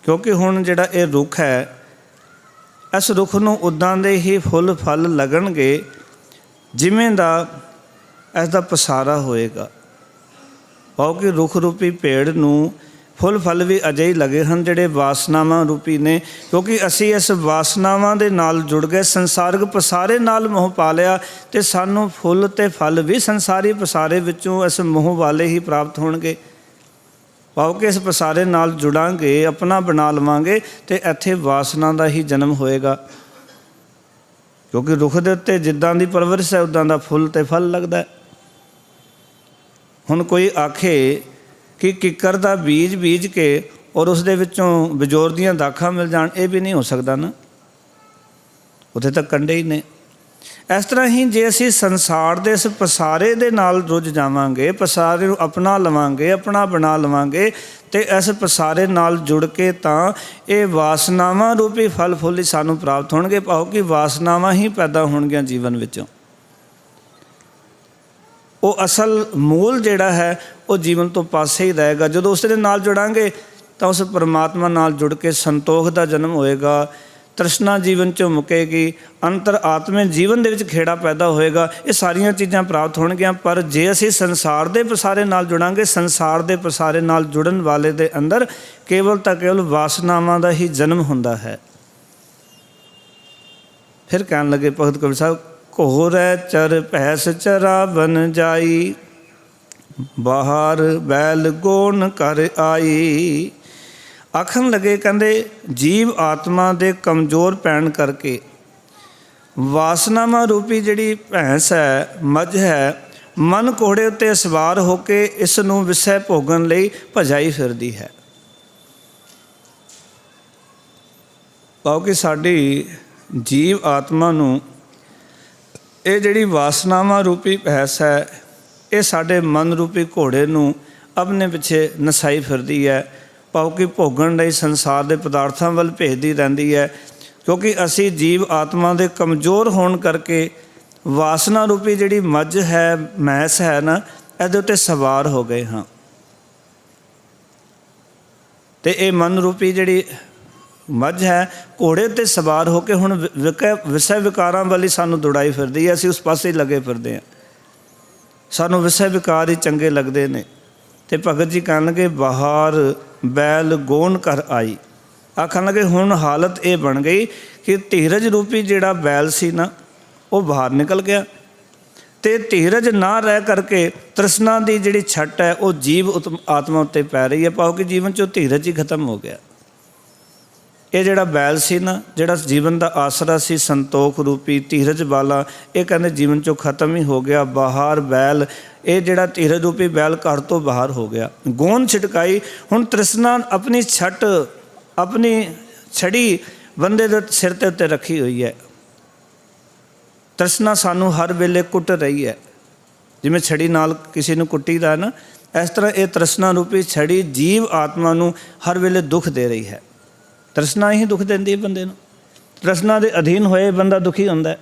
ਕਿਉਂਕਿ ਹੁਣ ਜਿਹੜਾ ਇਹ ਰੁੱਖ ਹੈ, ਇਸ ਰੁੱਖ ਨੂੰ ਉੱਦਾਂ ਦੇ ਹੀ ਫੁੱਲ ਫਲ ਲੱਗਣਗੇ ਜਿਵੇਂ ਦਾ ਇਸ ਦਾ ਪਸਾਰਾ ਹੋਏਗਾ। ਕਿਉਂਕਿ ਰੁੱਖ ਰੂਪੀ ਪੇੜ ਨੂੰ ਫੁੱਲ ਫਲ ਵੀ ਅਜੇ ਹੀ ਲੱਗੇ ਹਨ ਜਿਹੜੇ ਵਾਸਨਾਵਾਂ ਰੂਪੀ ਨੇ। ਕਿਉਂਕਿ ਅਸੀਂ ਇਸ ਵਾਸਨਾਵਾਂ ਦੇ ਨਾਲ ਜੁੜ ਗਏ, ਸੰਸਾਰਿਕ ਪਸਾਰੇ ਨਾਲ ਮੋਹ ਪਾ ਲਿਆ, ਅਤੇ ਸਾਨੂੰ ਫੁੱਲ ਅਤੇ ਫਲ ਵੀ ਸੰਸਾਰੀ ਪਸਾਰੇ ਵਿੱਚੋਂ ਇਸ ਮੋਹ ਵਾਲੇ ਹੀ ਪ੍ਰਾਪਤ ਹੋਣਗੇ। ਭਾਵ ਕਿ ਇਸ ਪਸਾਰੇ ਨਾਲ ਜੁੜਾਂਗੇ, ਆਪਣਾ ਬਣਾ ਲਵਾਂਗੇ, ਅਤੇ ਇੱਥੇ ਵਾਸਨਾ ਦਾ ਹੀ ਜਨਮ ਹੋਏਗਾ। ਕਿਉਂਕਿ ਰੁੱਖ ਦੇ ਉੱਤੇ ਜਿੱਦਾਂ ਦੀ ਪਰਵਰਿਸ਼ ਹੈ ਉੱਦਾਂ ਦਾ ਫੁੱਲ ਅਤੇ ਫਲ ਲੱਗਦਾ। ਹੁਣ ਕੋਈ ਆਖੇ ਕਿ ਕਿੱਕਰ ਦਾ ਬੀਜ ਬੀਜ ਕੇ ਔਰ ਉਸ ਦੇ ਵਿੱਚੋਂ ਬਜੋਰ ਦੀਆਂ ਦਾਖਾਂ ਮਿਲ ਜਾਣ, ਇਹ ਵੀ ਨਹੀਂ ਹੋ ਸਕਦਾ ਨਾ, ਉੱਥੇ ਤਾਂ ਕੰਡੇ ਹੀ ਨੇ। ਇਸ ਤਰ੍ਹਾਂ ਹੀ ਜੇ ਅਸੀਂ ਸੰਸਾਰ ਦੇ ਇਸ ਪਸਾਰੇ ਦੇ ਨਾਲ ਰੁੱਝ ਜਾਵਾਂਗੇ, ਪਸਾਰੇ ਨੂੰ ਆਪਣਾ ਲਵਾਂਗੇ, ਆਪਣਾ ਬਣਾ ਲਵਾਂਗੇ, ਅਤੇ ਇਸ ਪਸਾਰੇ ਨਾਲ ਜੁੜ ਕੇ ਤਾਂ ਇਹ ਵਾਸਨਾਵਾਂ ਰੂਪੀ ਫਲ ਫੁੱਲ ਹੀ ਸਾਨੂੰ ਪ੍ਰਾਪਤ ਹੋਣਗੇ। ਭਾਵ ਕਿ ਵਾਸਨਾਵਾਂ ਹੀ ਪੈਦਾ ਹੋਣਗੀਆਂ ਜੀਵਨ ਵਿੱਚੋਂ। ਉਹ ਅਸਲ ਮੂਲ ਜਿਹੜਾ ਹੈ ਉਹ ਜੀਵਨ ਤੋਂ ਪਾਸੇ ਹੀ ਰਹੇਗਾ। ਜਦੋਂ ਉਸ ਦੇ ਨਾਲ ਜੁੜਾਂਗੇ ਤਾਂ ਉਸ ਪਰਮਾਤਮਾ ਨਾਲ ਜੁੜ ਕੇ ਸੰਤੋਖ ਦਾ ਜਨਮ ਹੋਏਗਾ, ਤ੍ਰਿਸ਼ਨਾ ਜੀਵਨ 'ਚੋਂ ਮੁੱਕੇਗੀ, ਅੰਤਰ ਆਤਮੇ ਜੀਵਨ ਦੇ ਵਿੱਚ ਖੇੜਾ ਪੈਦਾ ਹੋਏਗਾ। ਇਹ ਸਾਰੀਆਂ ਚੀਜ਼ਾਂ ਪ੍ਰਾਪਤ ਹੋਣਗੀਆਂ। ਪਰ ਜੇ ਅਸੀਂ ਸੰਸਾਰ ਦੇ ਪਸਾਰੇ ਨਾਲ ਜੁੜਾਂਗੇ, ਸੰਸਾਰ ਦੇ ਪਸਾਰੇ ਨਾਲ ਜੁੜਨ ਵਾਲੇ ਦੇ ਅੰਦਰ ਕੇਵਲ ਤਾਂ ਕੇਵਲ ਵਾਸਨਾਵਾਂ ਦਾ ਹੀ ਜਨਮ ਹੁੰਦਾ ਹੈ। ਫਿਰ ਕਹਿਣ ਲੱਗੇ ਭਗਤ ਕਬੀਰ ਸਾਹਿਬ, ਘੋਰੈ ਚਰ ਭੈਸ ਚਰਾਵਨ ਜਾਈ, ਬਾਹਰ ਬੈਲ ਗੋਨ ਕਰ ਆਈ। ਆਖਣ ਲੱਗੇ, ਕਹਿੰਦੇ ਜੀਵ ਆਤਮਾ ਦੇ ਕਮਜ਼ੋਰ ਪੈਣ ਕਰਕੇ ਵਾਸਨਾਵਾਂ ਰੂਪੀ ਜਿਹੜੀ ਭੈਂਸ ਹੈ, ਮੱਝ ਹੈ, ਮਨ ਘੋੜੇ ਉੱਤੇ ਸਵਾਰ ਹੋ ਕੇ ਇਸ ਨੂੰ ਵਿਸ਼ੇ ਭੋਗਣ ਲਈ ਭਜਾਈ ਫਿਰਦੀ ਹੈ। ਕਿਉਂਕਿ ਸਾਡੀ ਜੀਵ ਆਤਮਾ ਨੂੰ ਇਹ ਜਿਹੜੀ ਵਾਸਨਾਵਾਂ ਰੂਪੀ ਭੈਂਸ ਹੈ, ਇਹ ਸਾਡੇ ਮਨ ਰੂਪੀ ਘੋੜੇ ਨੂੰ ਆਪਣੇ ਪਿੱਛੇ ਨਸਾਈ ਫਿਰਦੀ ਹੈ। ਭਾਵ ਕਿ ਭੋਗਣ ਲਈ ਸੰਸਾਰ ਦੇ ਪਦਾਰਥਾਂ ਵੱਲ ਭੇਜਦੀ ਰਹਿੰਦੀ ਹੈ। ਕਿਉਂਕਿ ਅਸੀਂ ਜੀਵ ਆਤਮਾ ਦੇ ਕਮਜ਼ੋਰ ਹੋਣ ਕਰਕੇ ਵਾਸਨਾ ਰੂਪੀ ਜਿਹੜੀ ਮੱਝ ਹੈ, ਮੈਂਸ ਹੈ ਨਾ, ਇਹਦੇ ਉੱਤੇ ਸਵਾਰ ਹੋ ਗਏ ਹਾਂ। ਅਤੇ ਇਹ ਮਨ ਰੂਪੀ ਜਿਹੜੀ ਮੱਝ ਹੈ, ਘੋੜੇ 'ਤੇ ਸਵਾਰ ਹੋ ਕੇ ਹੁਣ ਵਿਸ਼ੇ ਵਿਕਾਰਾਂ ਵੱਲ ਹੀ ਸਾਨੂੰ ਦੌੜਾਈ ਫਿਰਦੀ ਹੈ। ਅਸੀਂ ਉਸ ਪਾਸੇ ਹੀ ਲੱਗੇ ਫਿਰਦੇ ਹਾਂ, ਸਾਨੂੰ ਵਿਸ਼ੇ ਵਿਕਾਰ ਹੀ ਚੰਗੇ ਲੱਗਦੇ ਨੇ। ਅਤੇ ਭਗਤ ਜੀ ਕਹਿਣ ਲੱਗੇ, ਬਾਹਰ ਬੈਲ ਗੋਨ ਕਰ ਆਈ। ਆਖਣ ਲੱਗੇ ਹੁਣ ਹਾਲਤ ਇਹ ਬਣ ਗਈ ਕਿ ਧੀਰਜ ਰੂਪੀ ਜਿਹੜਾ ਬੈਲ ਸੀ ਨਾ, ਉਹ ਬਾਹਰ ਨਿਕਲ ਗਿਆ, ਅਤੇ ਧੀਰਜ ਨਾ ਰਹਿ ਕਰਕੇ ਤ੍ਰਿਸ਼ਨਾ ਦੀ ਜਿਹੜੀ ਛੱਟ ਹੈ ਉਹ ਜੀਵ ਆਤਮਾ ਉੱਤੇ ਪੈ ਰਹੀ ਹੈ। ਭਾਵ ਕਿ ਜੀਵਨ 'ਚੋਂ ਧੀਰਜ ਹੀ ਖਤਮ ਹੋ ਗਿਆ। ਇਹ ਜਿਹੜਾ ਬੈਲ ਸੀ ਨਾ, ਜਿਹੜਾ ਜੀਵਨ ਦਾ ਆਸਰਾ ਸੀ, ਸੰਤੋਖ ਰੂਪੀ ਧੀਰਜ ਵਾਲਾ, ਇਹ ਕਹਿੰਦੇ ਜੀਵਨ 'ਚੋਂ ਖਤਮ ਹੀ ਹੋ ਗਿਆ। ਬਾਹਰ ਬੈਲ, ਇਹ ਜਿਹੜਾ ਧੀਰਜ ਰੂਪੀ ਬੈਲ ਘਰ ਤੋਂ ਬਾਹਰ ਹੋ ਗਿਆ। ਗੋਨ ਛਿਟਕਾਈ, ਹੁਣ ਤ੍ਰਿਸ਼ਨਾ ਆਪਣੀ ਛੱਟ, ਆਪਣੀ ਛੜੀ ਬੰਦੇ ਦੇ ਸਿਰ ਦੇ ਉੱਤੇ ਰੱਖੀ ਹੋਈ ਹੈ। ਤ੍ਰਿਸ਼ਨਾ ਸਾਨੂੰ ਹਰ ਵੇਲੇ ਕੁੱਟ ਰਹੀ ਹੈ। ਜਿਵੇਂ ਛੜੀ ਨਾਲ ਕਿਸੇ ਨੂੰ ਕੁੱਟੀਦਾ ਨਾ, ਇਸ ਤਰ੍ਹਾਂ ਇਹ ਤ੍ਰਿਸ਼ਨਾ ਰੂਪੀ ਛੜੀ ਜੀਵ ਆਤਮਾ ਨੂੰ ਹਰ ਵੇਲੇ ਦੁੱਖ ਦੇ ਰਹੀ ਹੈ। ਤ੍ਰਿਸ਼ਨਾ ਹੀ ਦੁੱਖ ਦਿੰਦੀ ਹੈ ਬੰਦੇ ਨੂੰ। ਤ੍ਰਿਸ਼ਨਾ ਦੇ ਅਧੀਨ ਹੋਏ ਬੰਦਾ ਦੁਖੀ ਹੁੰਦਾ।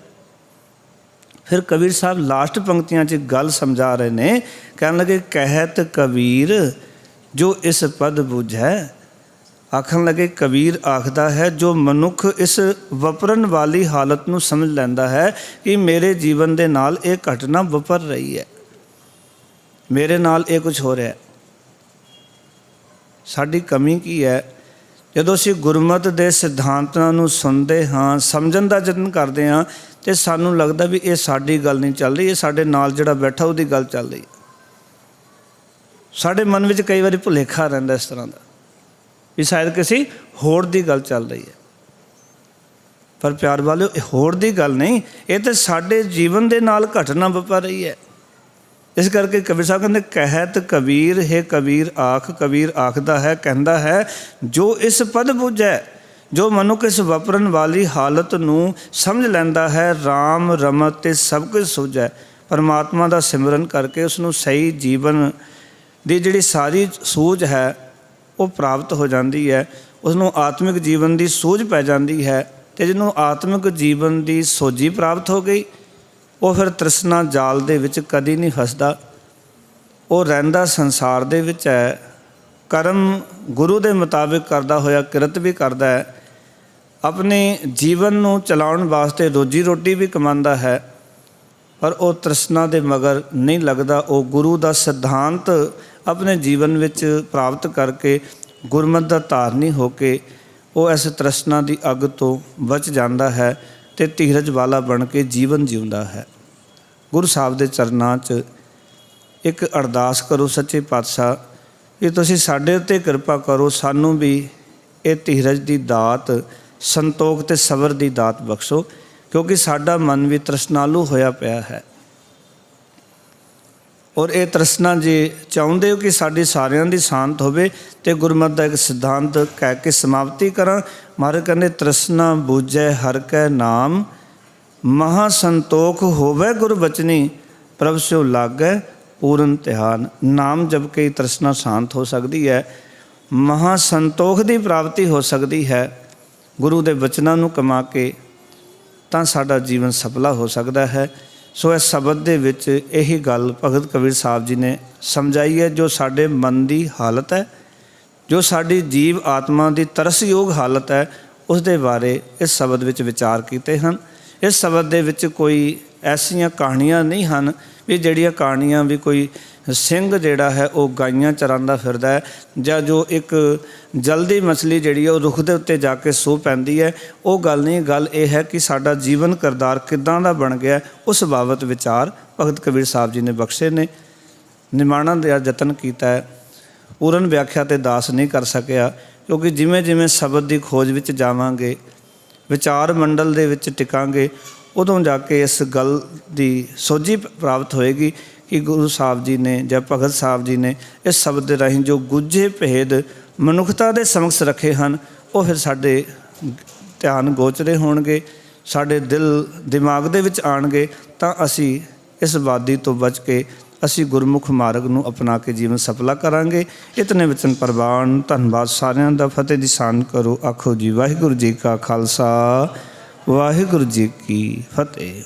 ਫਿਰ ਕਬੀਰ ਸਾਹਿਬ ਲਾਸਟ ਪੰਕਤੀਆਂ 'ਚ ਗੱਲ ਸਮਝਾ ਰਹੇ ਨੇ, ਕਹਿਣ ਲੱਗੇ, ਕਹਿਤ ਕਬੀਰ ਜੋ ਇਸ ਪਦ ਬੁਝੈ। ਆਖਣ ਲੱਗੇ ਕਬੀਰ ਆਖਦਾ ਹੈ, ਜੋ ਮਨੁੱਖ ਇਸ ਵਪਰਨ ਵਾਲੀ ਹਾਲਤ ਨੂੰ ਸਮਝ ਲੈਂਦਾ ਹੈ ਕਿ ਮੇਰੇ ਜੀਵਨ ਦੇ ਨਾਲ ਇਹ ਘਟਨਾ ਵਾਪਰ ਰਹੀ ਹੈ, ਮੇਰੇ ਨਾਲ ਇਹ ਕੁਝ ਹੋ ਰਿਹਾ। ਸਾਡੀ ਕਮੀ ਕੀ ਹੈ? ਜਦੋਂ ਅਸੀਂ ਗੁਰਮਤਿ ਦੇ ਸਿਧਾਂਤਾਂ ਨੂੰ ਸੁਣਦੇ ਹਾਂ, ਸਮਝਣ ਦਾ ਯਤਨ ਕਰਦੇ ਹਾਂ, ਤੇ ਸਾਨੂੰ ਲੱਗਦਾ ਵੀ ਇਹ ਸਾਡੀ ਗੱਲ ਨਹੀਂ ਚੱਲ ਰਹੀ, ਇਹ ਸਾਡੇ ਨਾਲ ਜਿਹੜਾ ਬੈਠਾ ਉਹਦੀ ਗੱਲ ਚੱਲ ਰਹੀ। ਸਾਡੇ ਮਨ ਵਿੱਚ ਕਈ ਵਾਰੀ ਭੁਲੇਖਾ ਰਹਿੰਦਾ ਇਸ ਤਰ੍ਹਾਂ ਦਾ ਵੀ ਸ਼ਾਇਦ ਕਿਸੇ ਹੋਰ ਦੀ ਗੱਲ ਚੱਲ ਰਹੀ ਹੈ। ਪਰ ਪਿਆਰ ਵਾਲਿਓ, ਇਹ ਹੋਰ ਦੀ ਗੱਲ ਨਹੀਂ, ਇਹ ਤਾਂ ਸਾਡੇ ਜੀਵਨ ਦੇ ਨਾਲ ਘਟਨਾ ਵਾਪਰ ਰਹੀ ਹੈ। ਇਸ ਕਰਕੇ ਕਬੀਰ ਸਾਹਿਬ ਕਹਿੰਦੇ, ਕਹਿਤ ਕਬੀਰ ਹੈ ਕਬੀਰ ਆਖ, ਕਬੀਰ ਆਖਦਾ ਹੈ ਕਹਿੰਦਾ ਹੈ, ਜੋ ਇਸ ਪਦ ਬੁੱਝੈ, ਜੋ ਮਨੁੱਖ ਇਸ ਵਾਪਰਨ ਵਾਲੀ ਹਾਲਤ ਨੂੰ ਸਮਝ ਲੈਂਦਾ ਹੈ, ਰਾਮ ਰਮਤ ਤੇ ਸਭ ਕੁਝ ਸੁਝੈ। ਪਰਮਾਤਮਾ ਦਾ ਸਿਮਰਨ ਕਰਕੇ ਉਸ ਨੂੰ ਸਹੀ ਜੀਵਨ ਦੀ ਜਿਹੜੀ ਸਾਰੀ ਸੂਝ ਹੈ ਉਹ ਪ੍ਰਾਪਤ ਹੋ ਜਾਂਦੀ ਹੈ। ਉਸ ਨੂੰ ਆਤਮਿਕ ਜੀਵਨ ਦੀ ਸੂਝ ਪੈ ਜਾਂਦੀ ਹੈ, ਅਤੇ ਜਿਹਨੂੰ ਆਤਮਿਕ ਜੀਵਨ ਦੀ ਸੋਝੀ ਪ੍ਰਾਪਤ ਹੋ ਗਈ, ਉਹ ਫਿਰ ਤ੍ਰਿਸ਼ਨਾ ਜਾਲ ਦੇ ਵਿੱਚ ਕਦੀ ਨਹੀਂ ਫਸਦਾ। ਉਹ ਰਹਿੰਦਾ ਸੰਸਾਰ ਦੇ ਵਿੱਚ ਹੈ, ਕਰਮ ਗੁਰੂ ਦੇ ਮੁਤਾਬਿਕ ਕਰਦਾ ਹੋਇਆ ਕਿਰਤ ਵੀ ਕਰਦਾ ਹੈ, ਆਪਣੇ ਜੀਵਨ ਨੂੰ ਚਲਾਉਣ ਵਾਸਤੇ ਰੋਜੀ ਰੋਟੀ ਵੀ ਕਮਾਉਂਦਾ ਹੈ, ਪਰ ਉਹ ਤ੍ਰਿਸ਼ਨਾ ਦੇ ਮਗਰ ਨਹੀਂ ਲੱਗਦਾ। ਉਹ ਗੁਰੂ ਦਾ ਸਿਧਾਂਤ ਆਪਣੇ ਜੀਵਨ ਵਿੱਚ ਪ੍ਰਾਪਤ ਕਰਕੇ ਗੁਰਮਤਿ ਦਾ ਧਾਰਨੀ ਹੋ ਕੇ ਉਹ ਇਸ ਤ੍ਰਿਸ਼ਨਾ ਦੀ ਅੱਗ ਤੋਂ ਬਚ ਜਾਂਦਾ ਹੈ ਅਤੇ ਧੀਰਜ ਵਾਲਾ ਬਣ ਕੇ ਜੀਵਨ ਜਿਉਂਦਾ ਹੈ। ਗੁਰੂ ਸਾਹਿਬ ਦੇ ਚਰਨਾਂ 'ਚ ਇੱਕ ਅਰਦਾਸ ਕਰੋ, ਸੱਚੇ ਪਾਤਸ਼ਾਹ ਕਿ ਤੁਸੀਂ ਸਾਡੇ ਉੱਤੇ ਕਿਰਪਾ ਕਰੋ, ਸਾਨੂੰ ਵੀ ਇਹ ਧੀਰਜ ਦੀ ਦਾਤ, ਸੰਤੋਖ ਅਤੇ ਸਬਰ ਦੀ ਦਾਤ ਬਖਸ਼ੋ, ਕਿਉਂਕਿ ਸਾਡਾ ਮਨ ਵੀ ਤ੍ਰਿਸ਼ਨਾਲੂ ਹੋਇਆ ਪਿਆ ਹੈ। ਔਰ ਇਹ ਤ੍ਰਿਸ਼ਨਾ ਜੇ ਚਾਹੁੰਦੇ ਹੋ ਕਿ ਸਾਡੀ ਸਾਰਿਆਂ ਦੀ ਸ਼ਾਂਤ ਹੋਵੇ, ਅਤੇ ਗੁਰਮਤਿ ਦਾ ਇੱਕ ਸਿਧਾਂਤ ਕਹਿ ਕੇ ਸਮਾਪਤੀ ਕਰਾਂ। ਮਹਾਰਾਜ ਕਹਿੰਦੇ, ਤ੍ਰਿਸ਼ਨਾ ਬੂਝੈ ਹਰਿ ਕੈ ਨਾਮ, ਮਹਾ ਸੰਤੋਖ ਹੋਵੇ ਗੁਰ ਬਚਨੀ, ਪ੍ਰਭ ਸਿਉ ਲਾਗੈ ਪੂਰਨ ਧਿਆਨ। ਨਾਮ ਜਪ ਕੇ ਤ੍ਰਿਸ਼ਨਾ ਸ਼ਾਂਤ ਹੋ ਸਕਦੀ ਹੈ, ਮਹਾ ਸੰਤੋਖ ਦੀ ਪ੍ਰਾਪਤੀ ਹੋ ਸਕਦੀ ਹੈ। ਗੁਰੂ ਦੇ ਬਚਨਾਂ ਨੂੰ ਕਮਾ ਕੇ ਤਾਂ ਸਾਡਾ ਜੀਵਨ ਸਫਲਾ ਹੋ ਸਕਦਾ ਹੈ। ਸੋ ਇਸ ਸ਼ਬਦ ਦੇ ਵਿੱਚ ਇਹੀ ਗੱਲ ਭਗਤ ਕਬੀਰ ਸਾਹਿਬ ਜੀ ਨੇ ਸਮਝਾਈ ਹੈ, ਜੋ ਸਾਡੇ ਮਨ ਦੀ ਹਾਲਤ ਹੈ, ਜੋ ਸਾਡੀ ਜੀਵ ਆਤਮਾ ਦੀ ਤਰਸਯੋਗ ਹਾਲਤ ਹੈ, ਉਸ ਦੇ ਬਾਰੇ ਇਸ ਸ਼ਬਦ ਵਿੱਚ ਵਿਚਾਰ ਕੀਤੇ ਹਨ। ਇਸ ਸ਼ਬਦ ਦੇ ਵਿੱਚ ਕੋਈ ਐਸੀਆਂ ਕਹਾਣੀਆਂ ਨਹੀਂ ਹਨ ਵੀ ਜਿਹੜੀਆਂ ਕਹਾਣੀਆਂ ਵੀ ਕੋਈ ਸਿੰਘ ਜਿਹੜਾ ਹੈ ਉਹ ਗਾਈਆਂ ਚਰਾਉਂਦਾ ਫਿਰਦਾ ਹੈ, ਜਾਂ ਜੋ ਇੱਕ ਜਲਦੀ ਮਛਲੀ ਜਿਹੜੀ ਹੈ ਉਹ ਰੁੱਖ ਦੇ ਉੱਤੇ ਜਾ ਕੇ ਸੋ ਪੈਂਦੀ ਹੈ, ਉਹ ਗੱਲ ਨਹੀਂ। ਗੱਲ ਇਹ ਹੈ ਕਿ ਸਾਡਾ ਜੀਵਨ ਕਿਰਦਾਰ ਕਿੱਦਾਂ ਦਾ ਬਣ ਗਿਆ, ਉਸ ਬਾਬਤ ਵਿਚਾਰ ਭਗਤ ਕਬੀਰ ਸਾਹਿਬ ਜੀ ਨੇ ਬਖਸ਼ੇ ਨੇ। ਨਿਮਾਣਨ ਦਾ ਯਤਨ ਕੀਤਾ ਹੈ, ਪੂਰਨ ਵਿਆਖਿਆ ਤੇ ਦਾਸ ਨਹੀਂ ਕਰ ਸਕਿਆ, ਕਿਉਂਕਿ ਜਿਵੇਂ ਜਿਵੇਂ ਸ਼ਬਦ ਦੀ ਖੋਜ ਵਿੱਚ ਜਾਵਾਂਗੇ, ਵਿਚਾਰ ਮੰਡਲ ਦੇ ਵਿੱਚ ਟਿਕਾਂਗੇ, ਉਦੋਂ ਜਾ ਕੇ ਇਸ ਗੱਲ ਦੀ ਸੋਝੀ ਪ੍ਰਾਪਤ ਹੋਏਗੀ ਕਿ ਗੁਰੂ ਸਾਹਿਬ ਜੀ ਨੇ ਜਾਂ ਭਗਤ ਸਾਹਿਬ ਜੀ ਨੇ ਇਸ ਸ਼ਬਦ ਦੇ ਰਾਹੀਂ ਜੋ ਗੁੱਝੇ ਭੇਦ ਮਨੁੱਖਤਾ ਦੇ ਸਮਕਸ਼ ਰੱਖੇ ਹਨ, ਉਹ ਫਿਰ ਸਾਡੇ ਧਿਆਨ ਗੋਚਰੇ ਹੋਣਗੇ, ਸਾਡੇ ਦਿਲ ਦਿਮਾਗ ਦੇ ਵਿੱਚ ਆਉਣਗੇ, ਤਾਂ ਅਸੀਂ ਇਸ ਵਾਦੀ ਤੋਂ ਬਚ ਕੇ ਅਸੀਂ ਗੁਰਮੁਖ ਮਾਰਗ ਨੂੰ ਅਪਣਾ ਕੇ ਜੀਵਨ ਸਫਲਾ ਕਰਾਂਗੇ। ਇਤਨੇ ਵਚਨ ਪ੍ਰਵਾਨ। ਧੰਨਵਾਦ ਸਾਰਿਆਂ ਦਾ। ਫਤਿਹ ਦੀ ਸਾਨ ਕਰੋ। ਆਖੋ ਜੀ ਵਾਹਿਗੁਰੂ ਜੀ ਕਾ ਖਾਲਸਾ, ਵਾਹਿਗੁਰੂ ਜੀ ਕੀ ਫਤਿਹ।